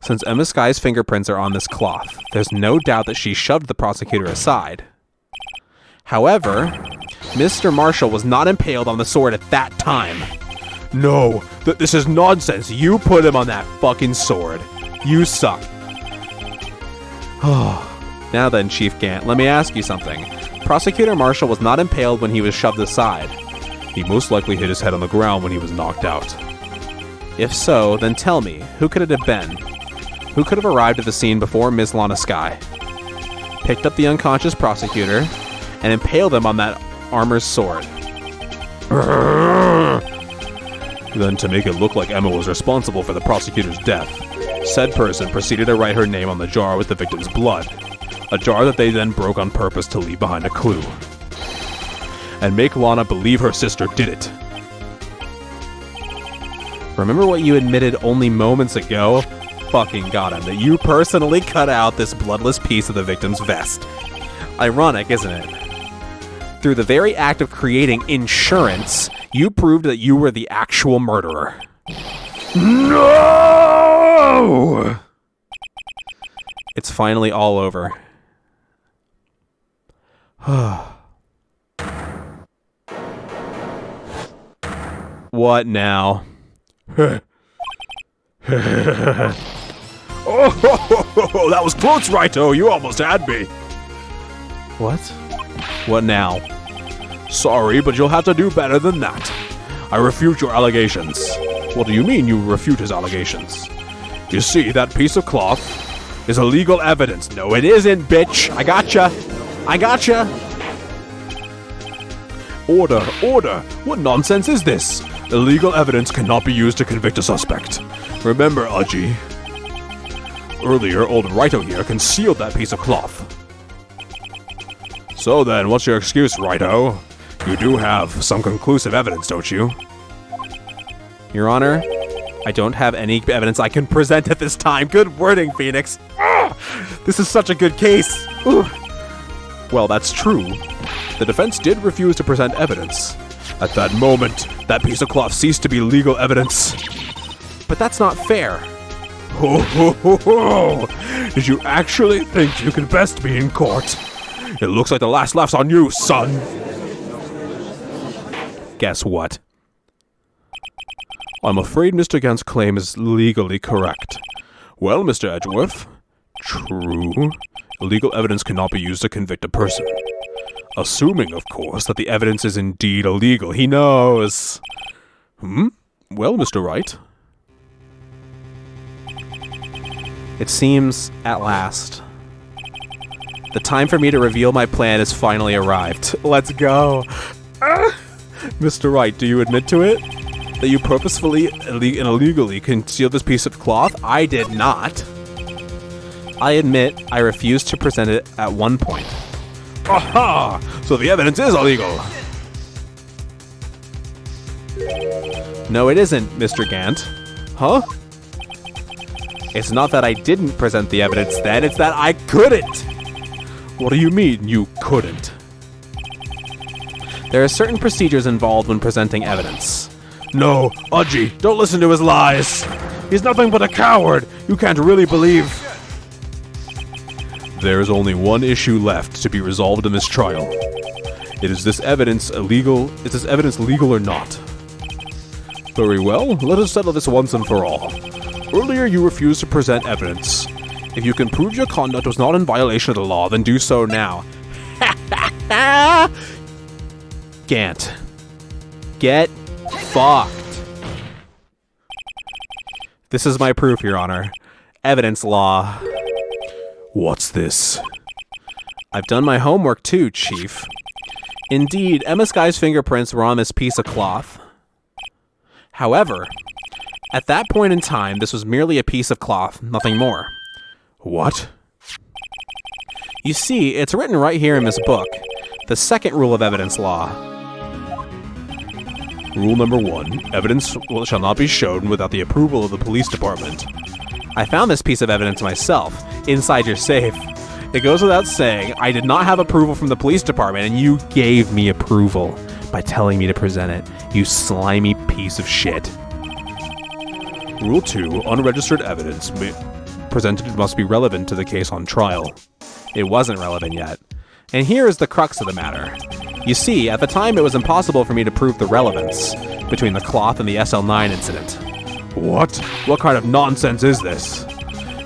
Since Emma Skye's fingerprints are on this cloth, there's no doubt that she shoved the prosecutor aside. However, Mr. Marshall was not impaled on the sword at that time. No, this is nonsense. You put him on that fucking sword. You suck. Now then, Chief Gant, let me ask you something. Prosecutor Marshall was not impaled when he was shoved aside. He most likely hit his head on the ground when he was knocked out. If so, then tell me, who could it have been? Who could have arrived at the scene before Ms. Lana Skye, picked up the unconscious prosecutor, and impaled him on that armor's sword? Then to make it look like Emma was responsible for the prosecutor's death, Said person proceeded to write her name on the jar with the victim's blood, a jar that they then broke on purpose to leave behind a clue, and make Lana believe her sister did it. Remember what you admitted only moments ago? Fucking got him, that you personally cut out this bloodless piece of the victim's vest. Ironic, isn't it? Through the very act of creating insurance, you proved that you were the actual murderer. No! It's finally all over. What now? Oh, that was close, Righto. You almost had me. What? What now? Sorry, but you'll have to do better than that. I refute your allegations. What do you mean you refute his allegations? You see, that piece of cloth is illegal evidence. No, it isn't, bitch. I gotcha. I gotcha. Order, order. What nonsense is this? Illegal evidence cannot be used to convict a suspect. Remember, Aji. Earlier, old Righto here concealed that piece of cloth. So then, what's your excuse, Righto? You do have some conclusive evidence, don't you? Your Honor, I don't have any evidence I can present at this time. Good wording, Phoenix. This is such a good case. Well, that's true. The defense did refuse to present evidence. At that moment, that piece of cloth ceased to be legal evidence. But that's not fair. Ho. Did you actually think you could best be in court? It looks like the last laugh's on you, son. Guess what? I'm afraid Mr. Gant's claim is legally correct. Well, Mr. Edgeworth, true. Illegal evidence cannot be used to convict a person. Assuming, of course, that the evidence is indeed illegal. He knows. Well, Mr. Wright. It seems, at last, the time for me to reveal my plan has finally arrived. Let's go. Mr. Wright, do you admit to it? That you purposefully and illegally concealed this piece of cloth? I did not. I admit I refused to present it at one point. Aha! So the evidence is illegal. No, it isn't, Mr. Gant. Huh? It's not that I didn't present the evidence then, it's that I couldn't! What do you mean, you couldn't? There are certain procedures involved when presenting evidence. No, Aji, don't listen to his lies. He's nothing but a coward. You can't really believe. There's only one issue left to be resolved in this trial. Is this evidence legal or not? Very well, let us settle this once and for all. Earlier you refused to present evidence. If you can prove your conduct was not in violation of the law, then do so now. Gant. Get fucked. This is my proof, Your Honor. Evidence law. What's this? I've done my homework too, Chief. Indeed, Emma Skye's fingerprints were on this piece of cloth. However, at that point in time, this was merely a piece of cloth, nothing more. What? You see, it's written right here in this book. The second rule of evidence law. Rule number 1. Evidence shall not be shown without the approval of the police department. I found this piece of evidence myself, inside your safe. It goes without saying, I did not have approval from the police department, and you gave me approval by telling me to present it, you slimy piece of shit. Rule 2. Unregistered evidence presented must be relevant to the case on trial. It wasn't relevant yet. And here is the crux of the matter. You see, at the time it was impossible for me to prove the relevance between the cloth and the SL9 incident. What? What kind of nonsense is this?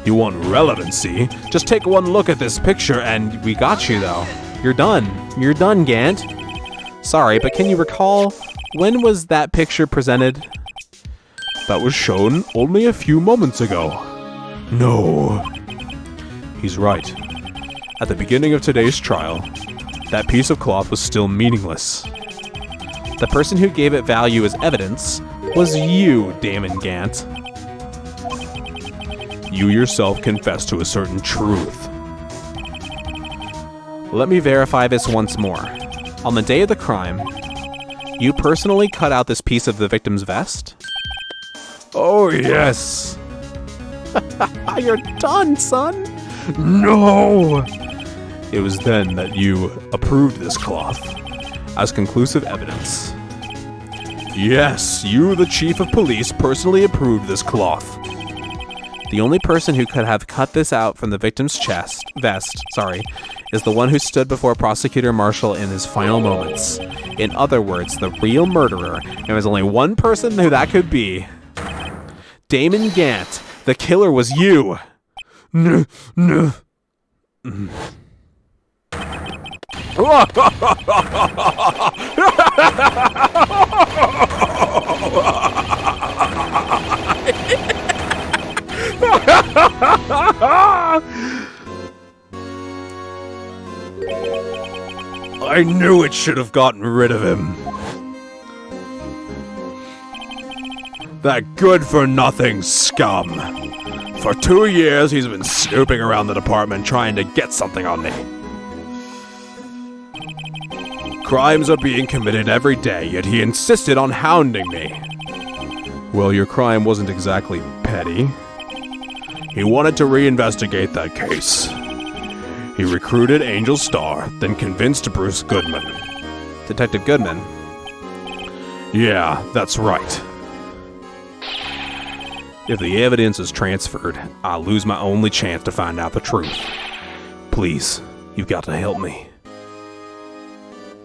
You want relevancy? Just take one look at this picture and we got you, though. You're done. You're done, Gant. Sorry, but can you recall, when was that picture presented? That was shown only a few moments ago. No. He's right. At the beginning of today's trial, that piece of cloth was still meaningless. The person who gave it value as evidence was you, Damon Gant. You yourself confessed to a certain truth. Let me verify this once more. On the day of the crime, you personally cut out this piece of the victim's vest? Oh, yes. You're done, son. No! It was then that you approved this cloth as conclusive evidence. Yes, you, the chief of police, personally approved this cloth. The only person who could have cut this out from the victim's vest, is the one who stood before Prosecutor Marshall in his final moments. In other words, the real murderer. And there's only one person who that could be. Damon Gant. The killer was you. No. I knew it should have gotten rid of him. That good-for-nothing scum. For 2 years, he's been snooping around the department trying to get something on me. Crimes are being committed every day, yet he insisted on hounding me. Well, your crime wasn't exactly petty. He wanted to reinvestigate that case. He recruited Angel Star, then convinced Bruce Goodman. Detective Goodman? Yeah, that's right. If the evidence is transferred, I'll lose my only chance to find out the truth. Please, you've got to help me.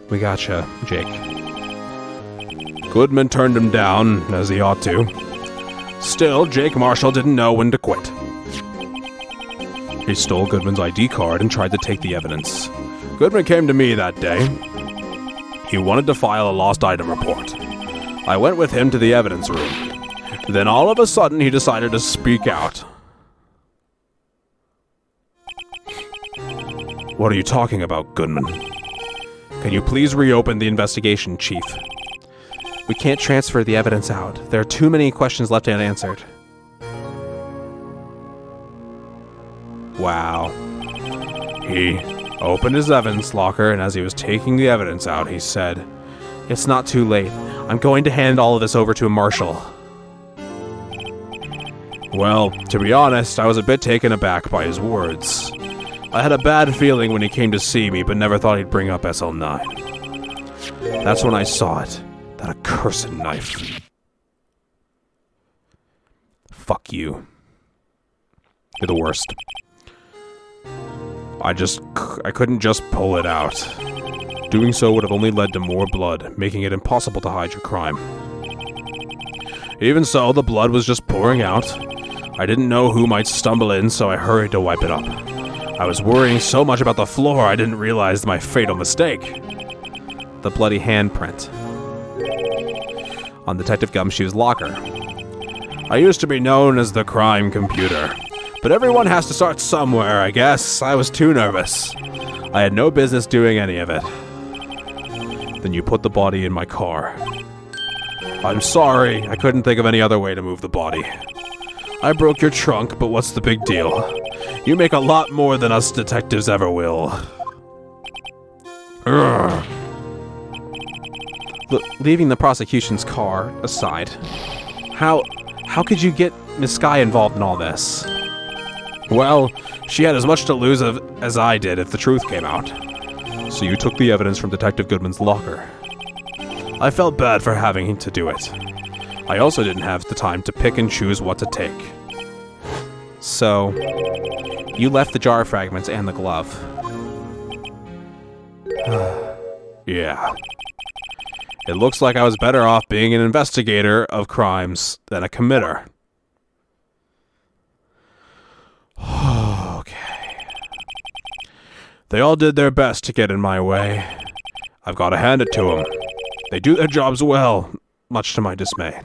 We gotcha, Jake. Goodman turned him down, as he ought to. Still, Jake Marshall didn't know when to quit. He stole Goodman's ID card and tried to take the evidence. Goodman came to me that day. He wanted to file a lost item report. I went with him to the evidence room. Then all of a sudden, he decided to speak out. What are you talking about, Goodman? Can you please reopen the investigation, Chief? We can't transfer the evidence out. There are too many questions left unanswered. Wow. He opened his evidence locker, and as he was taking the evidence out, he said, "It's not too late. I'm going to hand all of this over to a marshal." Well, to be honest, I was a bit taken aback by his words. I had a bad feeling when he came to see me, but never thought he'd bring up SL9. That's when I saw it. That accursed knife. Fuck you. You're the worst. I couldn't just pull it out. Doing so would have only led to more blood, making it impossible to hide your crime. Even so, the blood was just pouring out. I didn't know who might stumble in, so I hurried to wipe it up. I was worrying so much about the floor, I didn't realize my fatal mistake. The bloody handprint on Detective Gumshoe's locker. I used to be known as the crime computer, but everyone has to start somewhere, I guess. I was too nervous. I had no business doing any of it. Then you put the body in my car. I'm sorry, I couldn't think of any other way to move the body. I broke your trunk, but what's the big deal? You make a lot more than us detectives ever will. Urgh. Leaving the prosecution's car aside, how could you get Miss Skye involved in all this? Well, she had as much to lose as I did if the truth came out. So you took the evidence from Detective Goodman's locker. I felt bad for having to do it. I also didn't have the time to pick and choose what to take. So, you left the jar fragments and the glove. Yeah. It looks like I was better off being an investigator of crimes than a committer. Okay. They all did their best to get in my way. I've got to hand it to them. They do their jobs well, much to my dismay.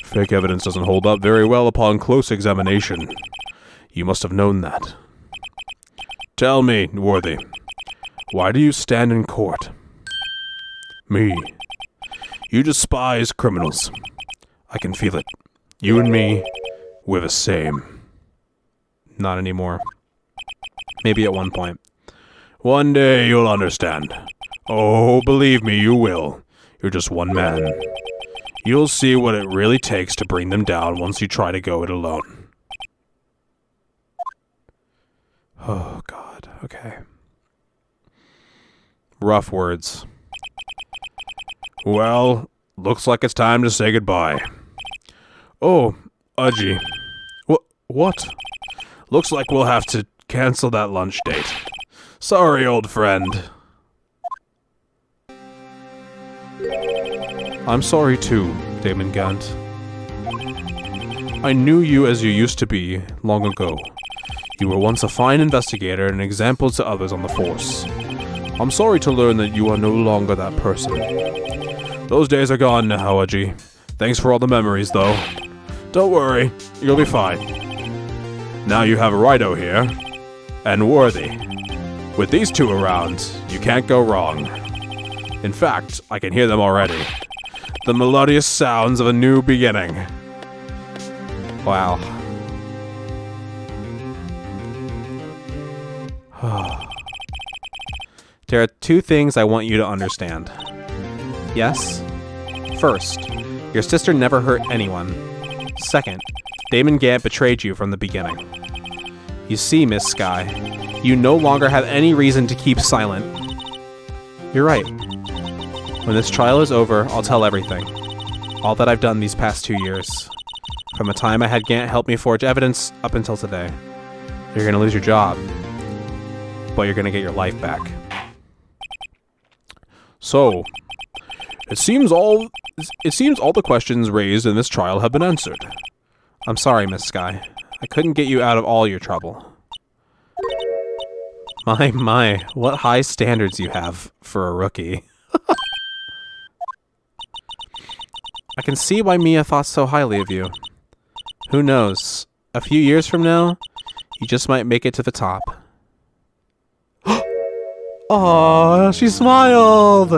Fake evidence doesn't hold up very well upon close examination. You must have known that. Tell me, Worthy, why do you stand in court? Me. You despise criminals. I can feel it. You and me, We're the same. Not anymore. Maybe at one point. One day you'll understand. Oh, believe me, you will. You're just one man. You'll see what it really takes to bring them down once you try to go it alone. Oh, God. Okay. Rough words. Well, looks like it's time to say goodbye. Oh, Udgy. What? Looks like we'll have to cancel that lunch date. Sorry, old friend. I'm sorry too, Damon Gant. I knew you as you used to be long ago. You were once a fine investigator and an example to others on the force. I'm sorry to learn that you are no longer that person. Those days are gone now, Udgy. Thanks for all the memories, though. Don't worry, you'll be fine. Now you have Righto here, and Worthy. With these two around, you can't go wrong. In fact, I can hear them already. The melodious sounds of a new beginning. Wow. There are two things I want you to understand. Yes? First, your sister never hurt anyone. Second, Damon Gant betrayed you from the beginning. You see, Miss Skye, you no longer have any reason to keep silent. You're right. When this trial is over, I'll tell everything. All that I've done these past 2 years. From the time I had Gant help me forge evidence up until today. You're gonna lose your job, but you're gonna get your life back. So, it seems all the questions raised in this trial have been answered. I'm sorry, Miss Skye. I couldn't get you out of all your trouble. My, what high standards you have for a rookie. I can see why Mia thought so highly of you. Who knows? A few years from now, you just might make it to the top. Aww, she smiled!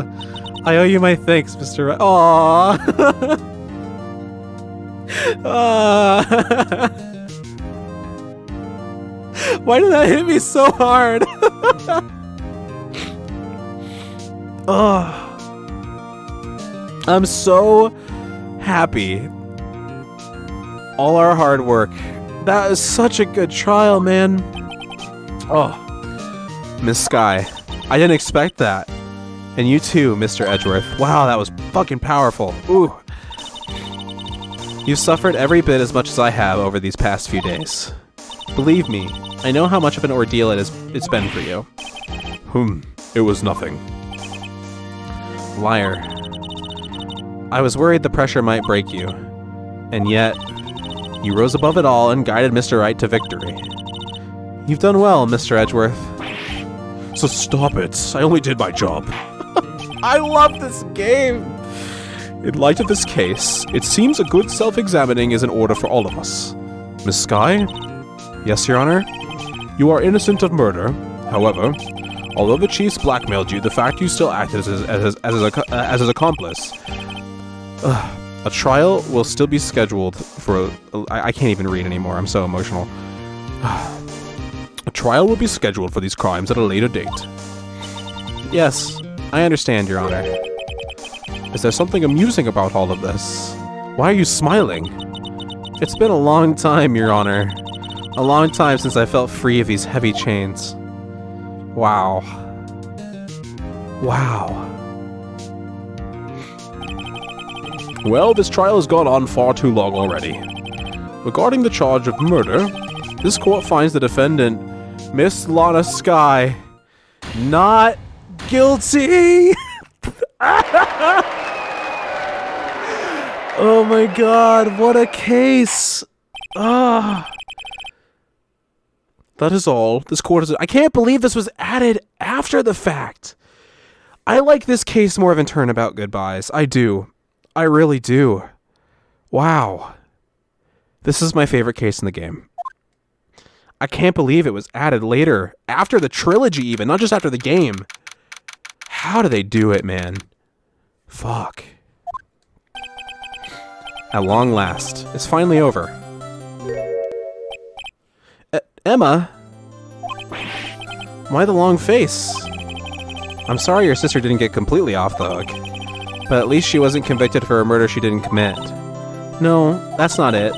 I owe you my thanks, Mr. Wright. Aww! Why did that hit me so hard? I'm so happy. All our hard work. That is such a good trial, man. Oh, Miss Skye, I didn't expect that. And you too, Mr. Edgeworth. Wow, that was fucking powerful. Ooh. You've suffered every bit as much as I have over these past few days. Believe me, I know how much of an ordeal it's been for you. It was nothing. Liar. I was worried the pressure might break you. And yet, you rose above it all and guided Mr. Wright to victory. You've done well, Mr. Edgeworth. So stop it. I only did my job. I love this game! In light of this case, it seems a good self-examining is in order for all of us. Miss Skye? Yes, Your Honor? You are innocent of murder. However, although the chiefs blackmailed you, the fact you still acted as his accomplice. A trial will still be scheduled for... I can't even read anymore, I'm so emotional. A trial will be scheduled for these crimes at a later date. Yes, I understand, Your Honor. Is there something amusing about all of this? Why are you smiling? It's been a long time, Your Honor. A long time since I felt free of these heavy chains. Wow. Wow. Well, this trial has gone on far too long already. Regarding the charge of murder, this court finds the defendant, Miss Lana Skye, not guilty! Oh my god, what a case! That is all. This court is... I can't believe this was added after the fact! I like this case more than Turnabout Goodbyes. I do. I really do. Wow. This is my favorite case in the game. I can't believe it was added later. After the trilogy even, not just after the game. How do they do it, man? Fuck. At long last, it's finally over. Emma? Why the long face? I'm sorry your sister didn't get completely off the hook, but at least she wasn't convicted for a murder she didn't commit. No, that's not it.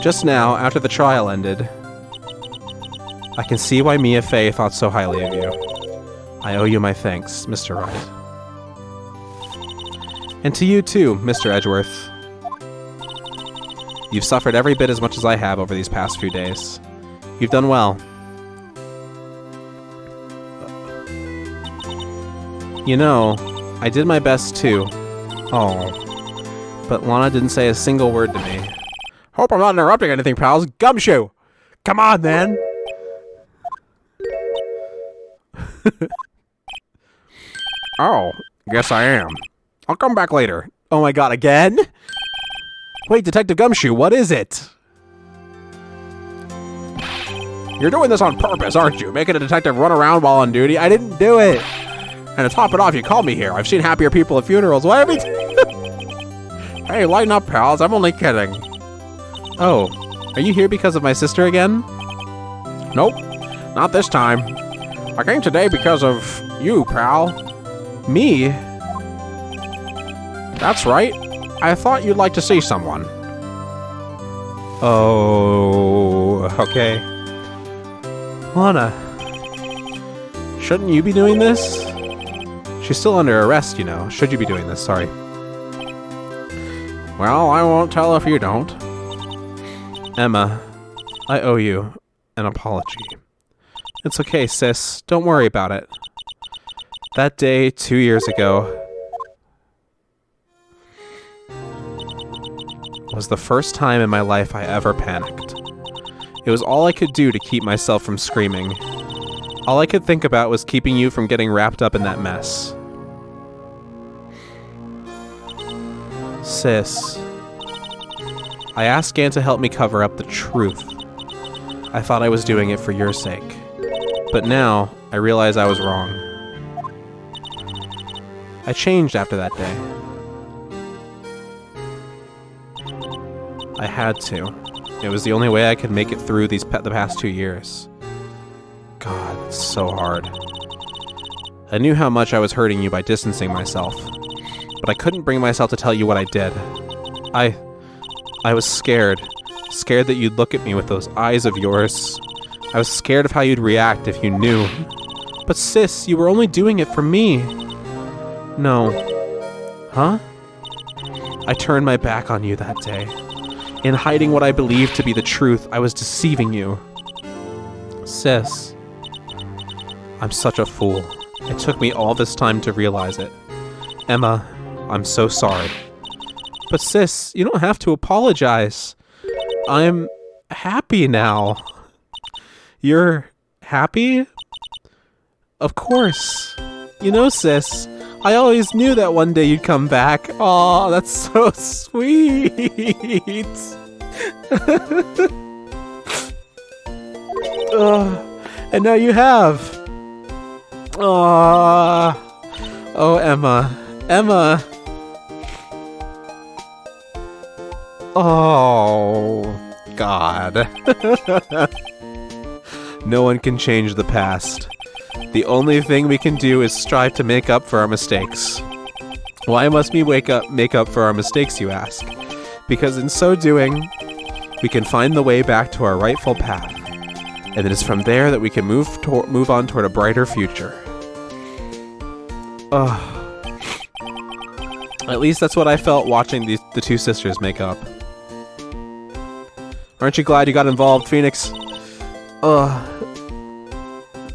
Just now, after the trial ended, I can see why Mia Fey thought so highly of you. I owe you my thanks, Mr. Wright. And to you too, Mr. Edgeworth. You've suffered every bit as much as I have over these past few days. You've done well. You know, I did my best too. Oh. But Lana didn't say a single word to me. Hope I'm not interrupting anything, pals. Gumshoe! Come on, man! Oh, guess I am. I'll come back later. Oh my god, again? Wait, Detective Gumshoe, what is it? You're doing this on purpose, aren't you? Making a detective run around while on duty? I didn't do it! And to top it off, you called me here. I've seen happier people at funerals. Why are we... Hey, lighten up, pals. I'm only kidding. Oh, are you here because of my sister again? Nope, not this time. I came today because of you, pal. Me? That's right. I thought you'd like to see someone. Oh, okay. Lana, shouldn't you be doing this? She's still under arrest, you know. Should you be doing this? Sorry. Well, I won't tell if you don't. Emma, I owe you an apology. It's okay, sis. Don't worry about it. That day, 2 years ago, was the first time in my life I ever panicked. It was all I could do to keep myself from screaming. All I could think about was keeping you from getting wrapped up in that mess. Sis, I asked Gant to help me cover up the truth. I thought I was doing it for your sake. But now, I realize I was wrong. I changed after that day. I had to. It was the only way I could make it through the past 2 years. God, it's so hard. I knew how much I was hurting you by distancing myself, but I couldn't bring myself to tell you what I did. I was scared. Scared that you'd look at me with those eyes of yours. I was scared of how you'd react if you knew. But sis, you were only doing it for me. No. Huh? I turned my back on you that day. In hiding what I believed to be the truth, I was deceiving you. Sis, I'm such a fool. It took me all this time to realize it. Emma, I'm so sorry. But sis, you don't have to apologize. I'm happy now. You're happy? Of course. You know, sis, I always knew that one day you'd come back. Aw, that's so sweet. And now you have. Aww. Oh, Emma. Emma. Oh, God. No one can change the past. The only thing we can do is strive to make up for our mistakes. Why must we make up for our mistakes, you ask? Because in so doing, we can find the way back to our rightful path. And it is from there that we can move on toward a brighter future. At least that's what I felt watching the two sisters make up. Aren't you glad you got involved, Phoenix?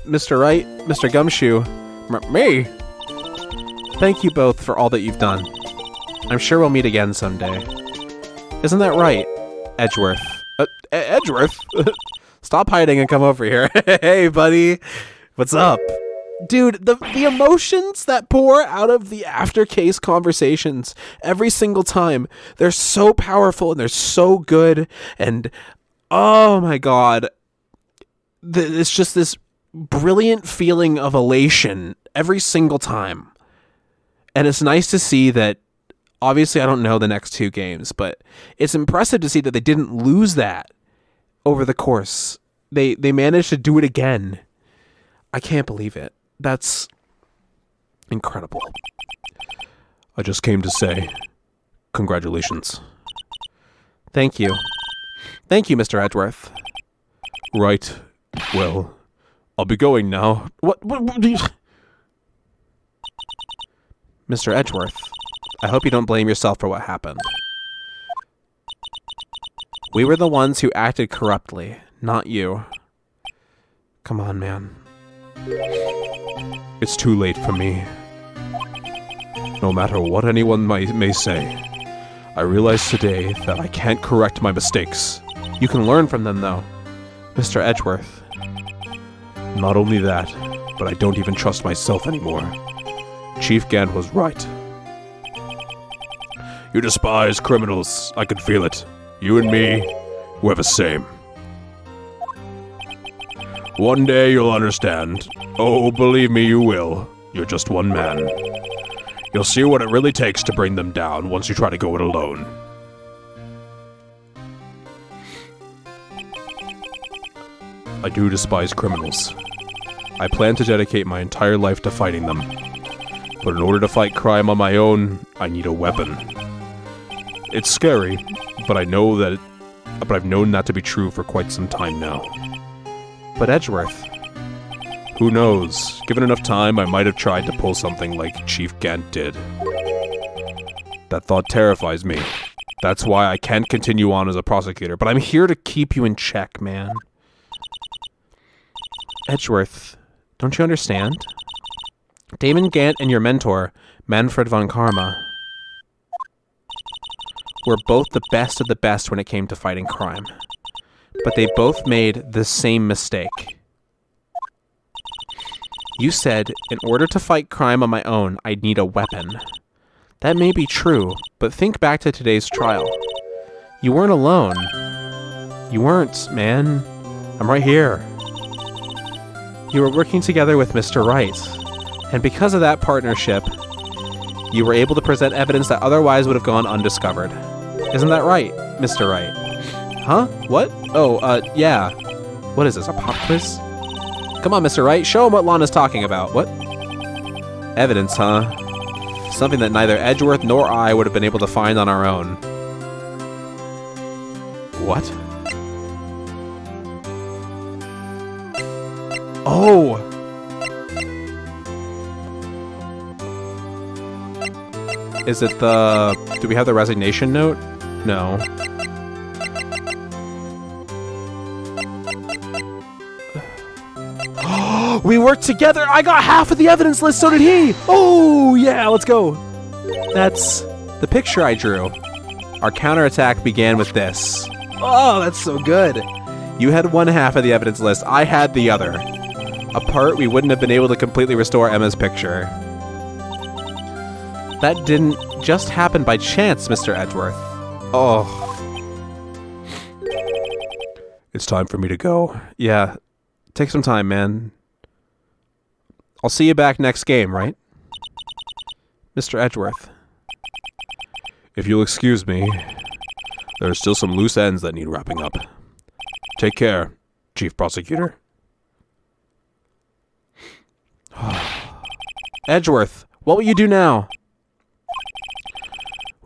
Mr. Wright, Mr. Gumshoe, me? Thank you both for all that you've done. I'm sure we'll meet again someday. Isn't that right, Edgeworth? Edgeworth? Stop hiding and come over here. Hey, buddy. What's up? Dude, the emotions that pour out of the after-case conversations every single time, they're so powerful and they're so good. And, oh my God, it's just this brilliant feeling of elation every single time. And it's nice to see that, obviously I don't know the next two games, but it's impressive to see that they didn't lose that over the course They managed to do it again. I can't believe it. That's incredible. I just came to say, congratulations. Thank you. Thank you, Mr. Edgeworth. Right. Well, I'll be going now. What Mr. Edgeworth, I hope you don't blame yourself for what happened. We were the ones who acted corruptly, not you. Come on, man. It's too late for me. No matter what anyone may say, I realize today that I can't correct my mistakes. You can learn from them, though. Mr. Edgeworth. Not only that, but I don't even trust myself anymore. Chief Gant was right. You despise criminals. I could feel it. You and me, we're the same. One day you'll understand. Oh, believe me, you will. You're just one man. You'll see what it really takes to bring them down once you try to go it alone. I do despise criminals. I plan to dedicate my entire life to fighting them. But in order to fight crime on my own, I need a weapon. It's scary, but I've known that to be true for quite some time now. But Edgeworth. Who knows? Given enough time, I might have tried to pull something like Chief Gant did. That thought terrifies me. That's why I can't continue on as a prosecutor, but I'm here to keep you in check, man. Edgeworth, don't you understand? Damon Gant and your mentor, Manfred von Karma, were both the best of the best when it came to fighting crime. But they both made the same mistake. You said, in order to fight crime on my own, I'd need a weapon. That may be true, but think back to today's trial. You weren't alone. You weren't, man. I'm right here. You were working together with Mr. Wright. And because of that partnership, you were able to present evidence that otherwise would have gone undiscovered. Isn't that right, Mr. Wright? Huh? What? Oh, yeah. What is this, a pop quiz? Come on, Mr. Wright, show him what Lana's talking about. What? Evidence, huh? Something that neither Edgeworth nor I would have been able to find on our own. What? Oh! Is it the... Do we have the resignation note? No. We worked together! I got half of the evidence list, so did he! Oh, yeah, let's go! That's the picture I drew. Our counterattack began with this. Oh, that's so good! You had one half of the evidence list, I had the other. Apart, we wouldn't have been able to completely restore Emma's picture. That didn't just happen by chance, Mr. Edgeworth. Oh. It's time for me to go. Yeah, take some time, man. I'll see you back next game, right? Mr. Edgeworth. If you'll excuse me, there are still some loose ends that need wrapping up. Take care, Chief Prosecutor. Edgeworth, what will you do now?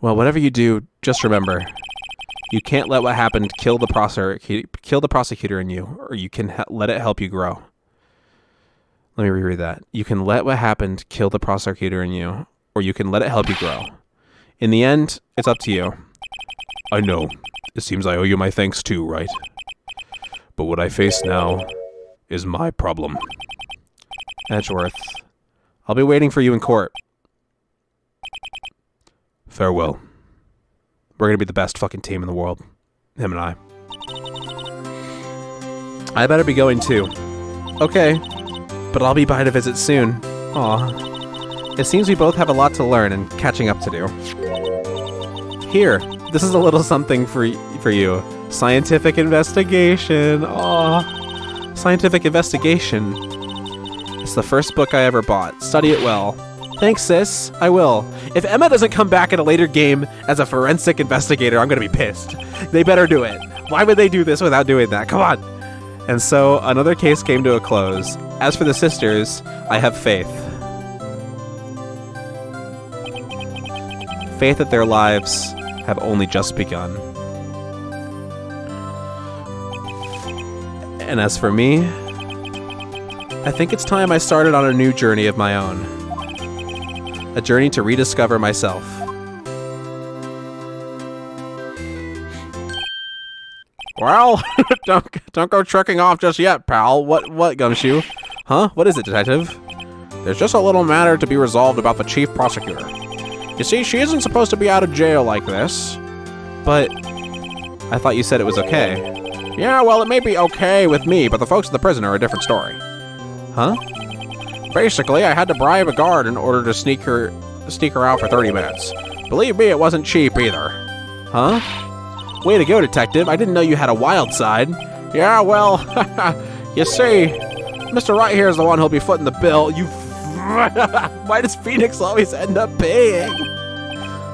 Well, whatever you do, just remember, you can't let what happened kill the prosecutor in you, or you can let it help you grow. Let me reread that. You can let what happened kill the prosecutor in you, or you can let it help you grow. In the end, it's up to you. I know. It seems I owe you my thanks too, right? But what I face now is my problem. Edgeworth, I'll be waiting for you in court. Farewell. We're gonna be the best fucking team in the world. Him and I. I better be going too. Okay. But I'll be by to visit soon. Aw. It seems we both have a lot to learn and catching up to do. Here, this is a little something for you. Scientific investigation. Aw. Scientific investigation. It's the first book I ever bought. Study it well. Thanks, sis. I will. If Emma doesn't come back in a later game as a forensic investigator, I'm gonna be pissed. They better do it. Why would they do this without doing that? Come on. And so another case came to a close. As for the sisters, I have faith. Faith that their lives have only just begun. And as for me, I think it's time I started on a new journey of my own. A journey to rediscover myself. Well, don't go trekking off just yet, pal. What, Gumshoe? Huh? What is it, detective? There's just a little matter to be resolved about the chief prosecutor. You see, she isn't supposed to be out of jail like this. But I thought you said it was okay. Yeah, well, it may be okay with me, but the folks at the prison are a different story. Huh? Basically, I had to bribe a guard in order to sneak her out for 30 minutes. Believe me, it wasn't cheap either. Huh? Way to go, detective. I didn't know you had a wild side. Yeah, well, you see, Mr. Wright here is the one who'll be footing the bill. You... Why does Phoenix always end up paying?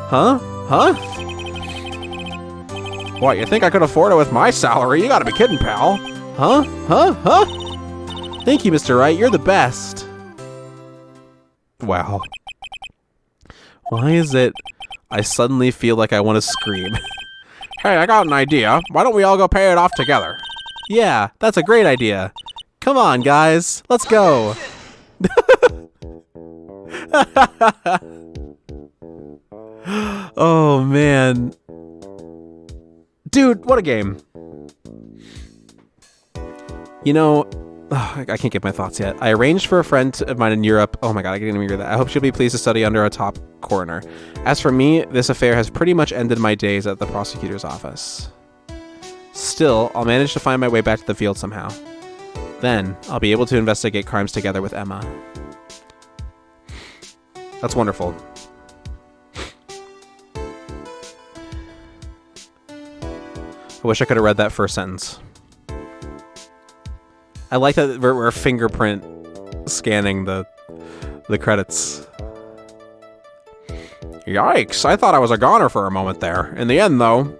Huh? Huh? What, you think I could afford it with my salary? You gotta be kidding, pal. Huh? Huh? Huh? Thank you, Mr. Wright. You're the best. Wow. Why is it I suddenly feel like I want to scream? Hey, I got an idea. Why don't we all go pay it off together? Yeah, that's a great idea. Come on, guys. Let's go. Oh, man. Dude, what a game. You know, I can't get my thoughts yet. I arranged for a friend of mine in Europe. Oh my god, I didn't even hear that. I hope she'll be pleased to study under a top coroner. As for me, this affair has pretty much ended my days at the prosecutor's office. Still, I'll manage to find my way back to the field somehow. Then, I'll be able to investigate crimes together with Emma. That's wonderful. I wish I could have read that first sentence. I like that we're fingerprint scanning the credits. Yikes, I thought I was a goner for a moment there. In the end, though,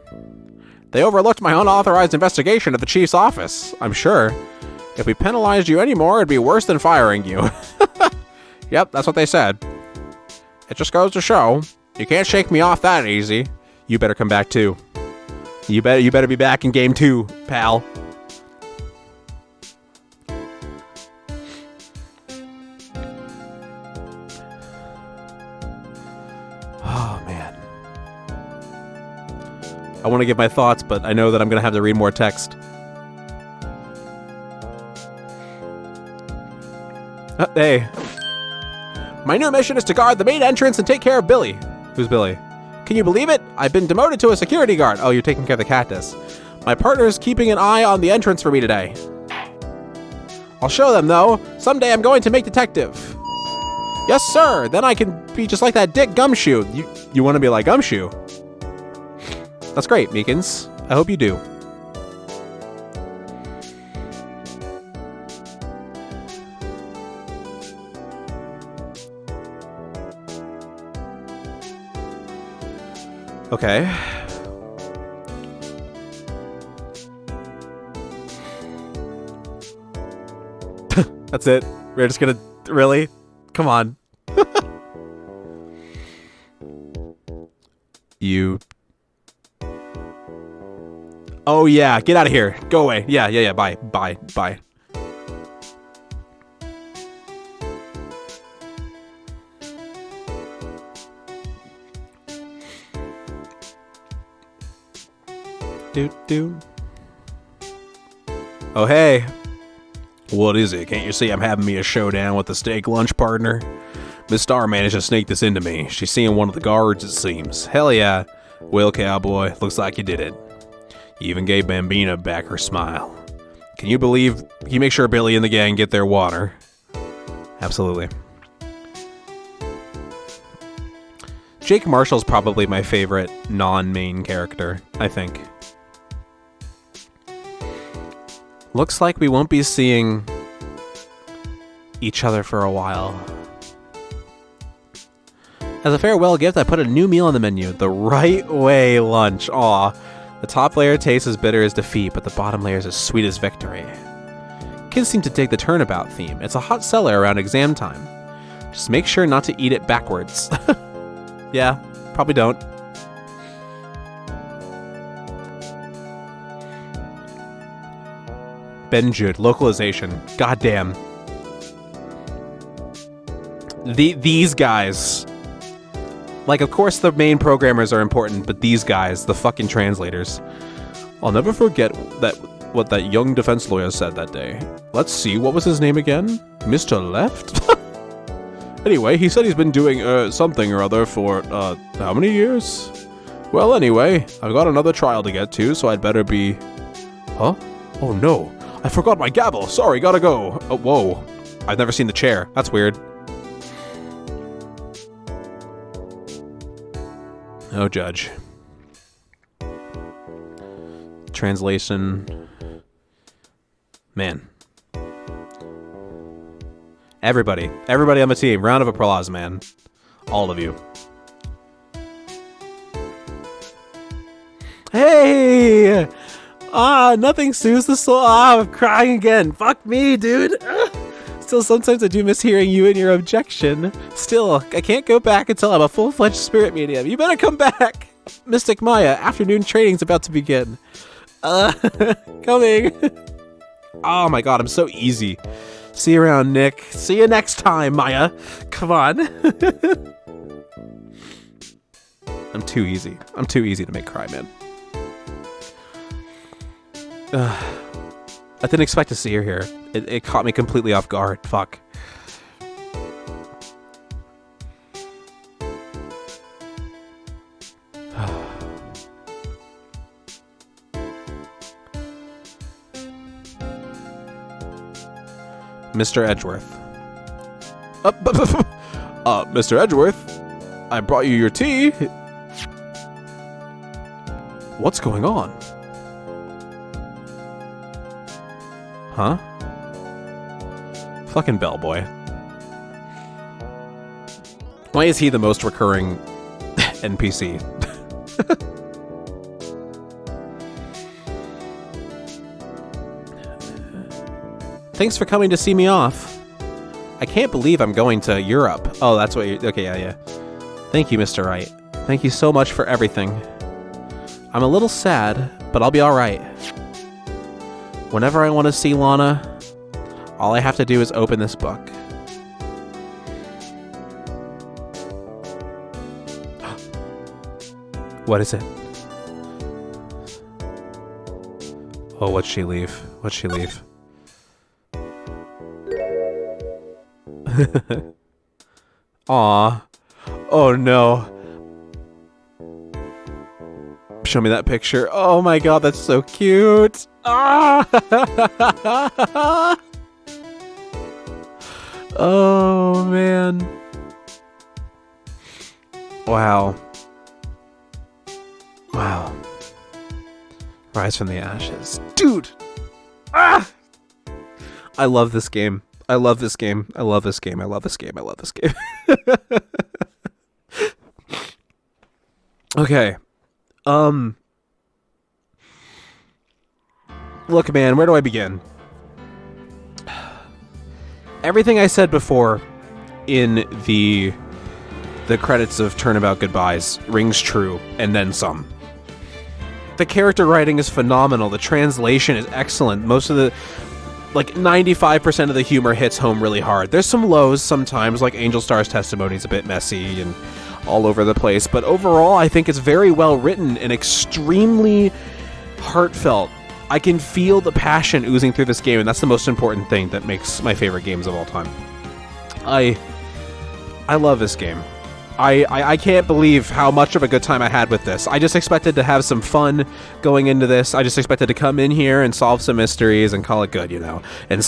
they overlooked my unauthorized investigation at the chief's office, I'm sure. If we penalized you anymore, it'd be worse than firing you. Yep, that's what they said. It just goes to show, you can't shake me off that easy. You better come back too. You better be back in game 2, pal. Oh, man. I want to give my thoughts, but I know that I'm going to have to read more text. Hey. My new mission is to guard the main entrance and take care of Billy. Who's Billy? Can you believe it? I've been demoted to a security guard. Oh, you're taking care of the cactus. My partner is keeping an eye on the entrance for me today. I'll show them, though. Someday I'm going to make detective. Yes, sir. Then I can be just like that dick Gumshoe. You want to be like Gumshoe? That's great, Meekins. I hope you do. Okay. That's it. We're just gonna... Really? Come on. You... Oh, yeah. Get out of here. Go away. Yeah. Bye. Dude. Oh, hey. What is it? Can't you see I'm having me a showdown with the steak lunch partner? Miss Star managed to sneak this into me. She's seeing one of the guards, it seems. Hell yeah. Well, cowboy, looks like you did it. You even gave Bambina back her smile. Can you make sure Billy and the gang get their water? Absolutely. Jake Marshall's probably my favorite non-main character, I think. Looks like we won't be seeing each other for a while. As a farewell gift, I put a new meal on the menu. The Right Way lunch. Aw. The top layer tastes as bitter as defeat, but the bottom layer is as sweet as victory. Kids seem to dig the turnabout theme. It's a hot seller around exam time. Just make sure not to eat it backwards. Yeah, probably don't. Benjud, localization. Goddamn. These guys. Like, of course the main programmers are important, but these guys, the fucking translators. I'll never forget what that young defense lawyer said that day. Let's see, what was his name again? Mr. Left? Anyway, he said he's been doing something or other for, how many years? Well, anyway, I've got another trial to get to, so I'd better be... Huh? Oh no, I forgot my gavel. Sorry, gotta go. Oh, whoa. I've never seen the chair. That's weird. Oh, Judge. Translation. Man. Everybody on the team, round of applause, man. All of you. Hey! Nothing soothes the soul. I'm crying again. Fuck me, dude. Still, sometimes I do miss hearing you and your objection. Still, I can't go back until I'm a full-fledged spirit medium. You better come back. Mystic Maya, afternoon training's about to begin. Coming. Oh my god, I'm so easy. See you around, Nick. See you next time, Maya. Come on. I'm too easy. I'm too easy to make cry, man. I didn't expect to see her here. It caught me completely off guard. Fuck. Mr. Edgeworth. Mr. Edgeworth, I brought you your tea. What's going on? Huh? Fucking bellboy. Why is he the most recurring NPC? Thanks for coming to see me off. I can't believe I'm going to Europe. Oh, that's what you... Okay, yeah. Thank you, Mr. Wright. Thank you so much for everything. I'm a little sad, but I'll be alright. Whenever I want to see Lana, all I have to do is open this book. What is it? Oh, what'd she leave? What'd she leave? Aw. Oh no. Show me that picture. Oh my god, that's so cute. Ah! Oh man. Wow. Wow. Rise from the ashes. Dude! Ah! I love this game. I love this game. I love this game. I love this game. I love this game. Okay. Look, man, where do I begin? Everything I said before in the credits of Turnabout Goodbyes rings true, and then some. The character writing is phenomenal. The translation is excellent. Most of the... Like, 95% of the humor hits home really hard. There's some lows sometimes, like Angel Star's testimony is a bit messy and all over the place, but overall I think it's very well written and extremely heartfelt. I can feel the passion oozing through this game, and that's the most important thing that makes my favorite games of all time. I love this game. I can't believe how much of a good time I had with this. I just expected to have some fun going into this. I just expected to come in here and solve some mysteries and call it good, you know, and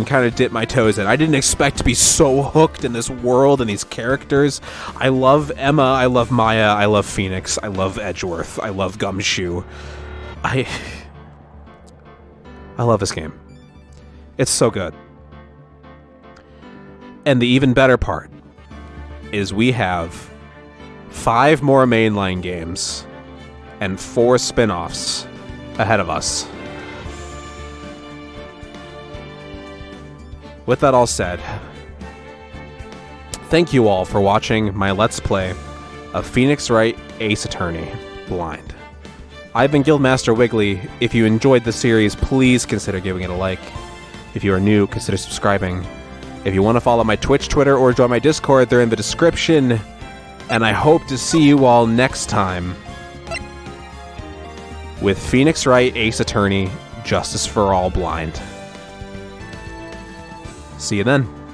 kind of dip my toes in. I didn't expect to be so hooked in this world and these characters. I love Emma. I love Maya. I love Phoenix. I love Edgeworth. I love Gumshoe. I love this game. It's so good. And the even better part is we have 5 more mainline games and 4 spin-offs ahead of us. with that all said, thank you all for watching my Let's Play of Phoenix Wright Ace Attorney Blind. I've been Guildmaster Wiggly. If you enjoyed the series, please consider giving it a like. If you are new, consider subscribing. If you want to follow my Twitch, Twitter, or join my Discord, they're in the description. And I hope to see you all next time with Phoenix Wright Ace Attorney Justice for All Blind. See you then.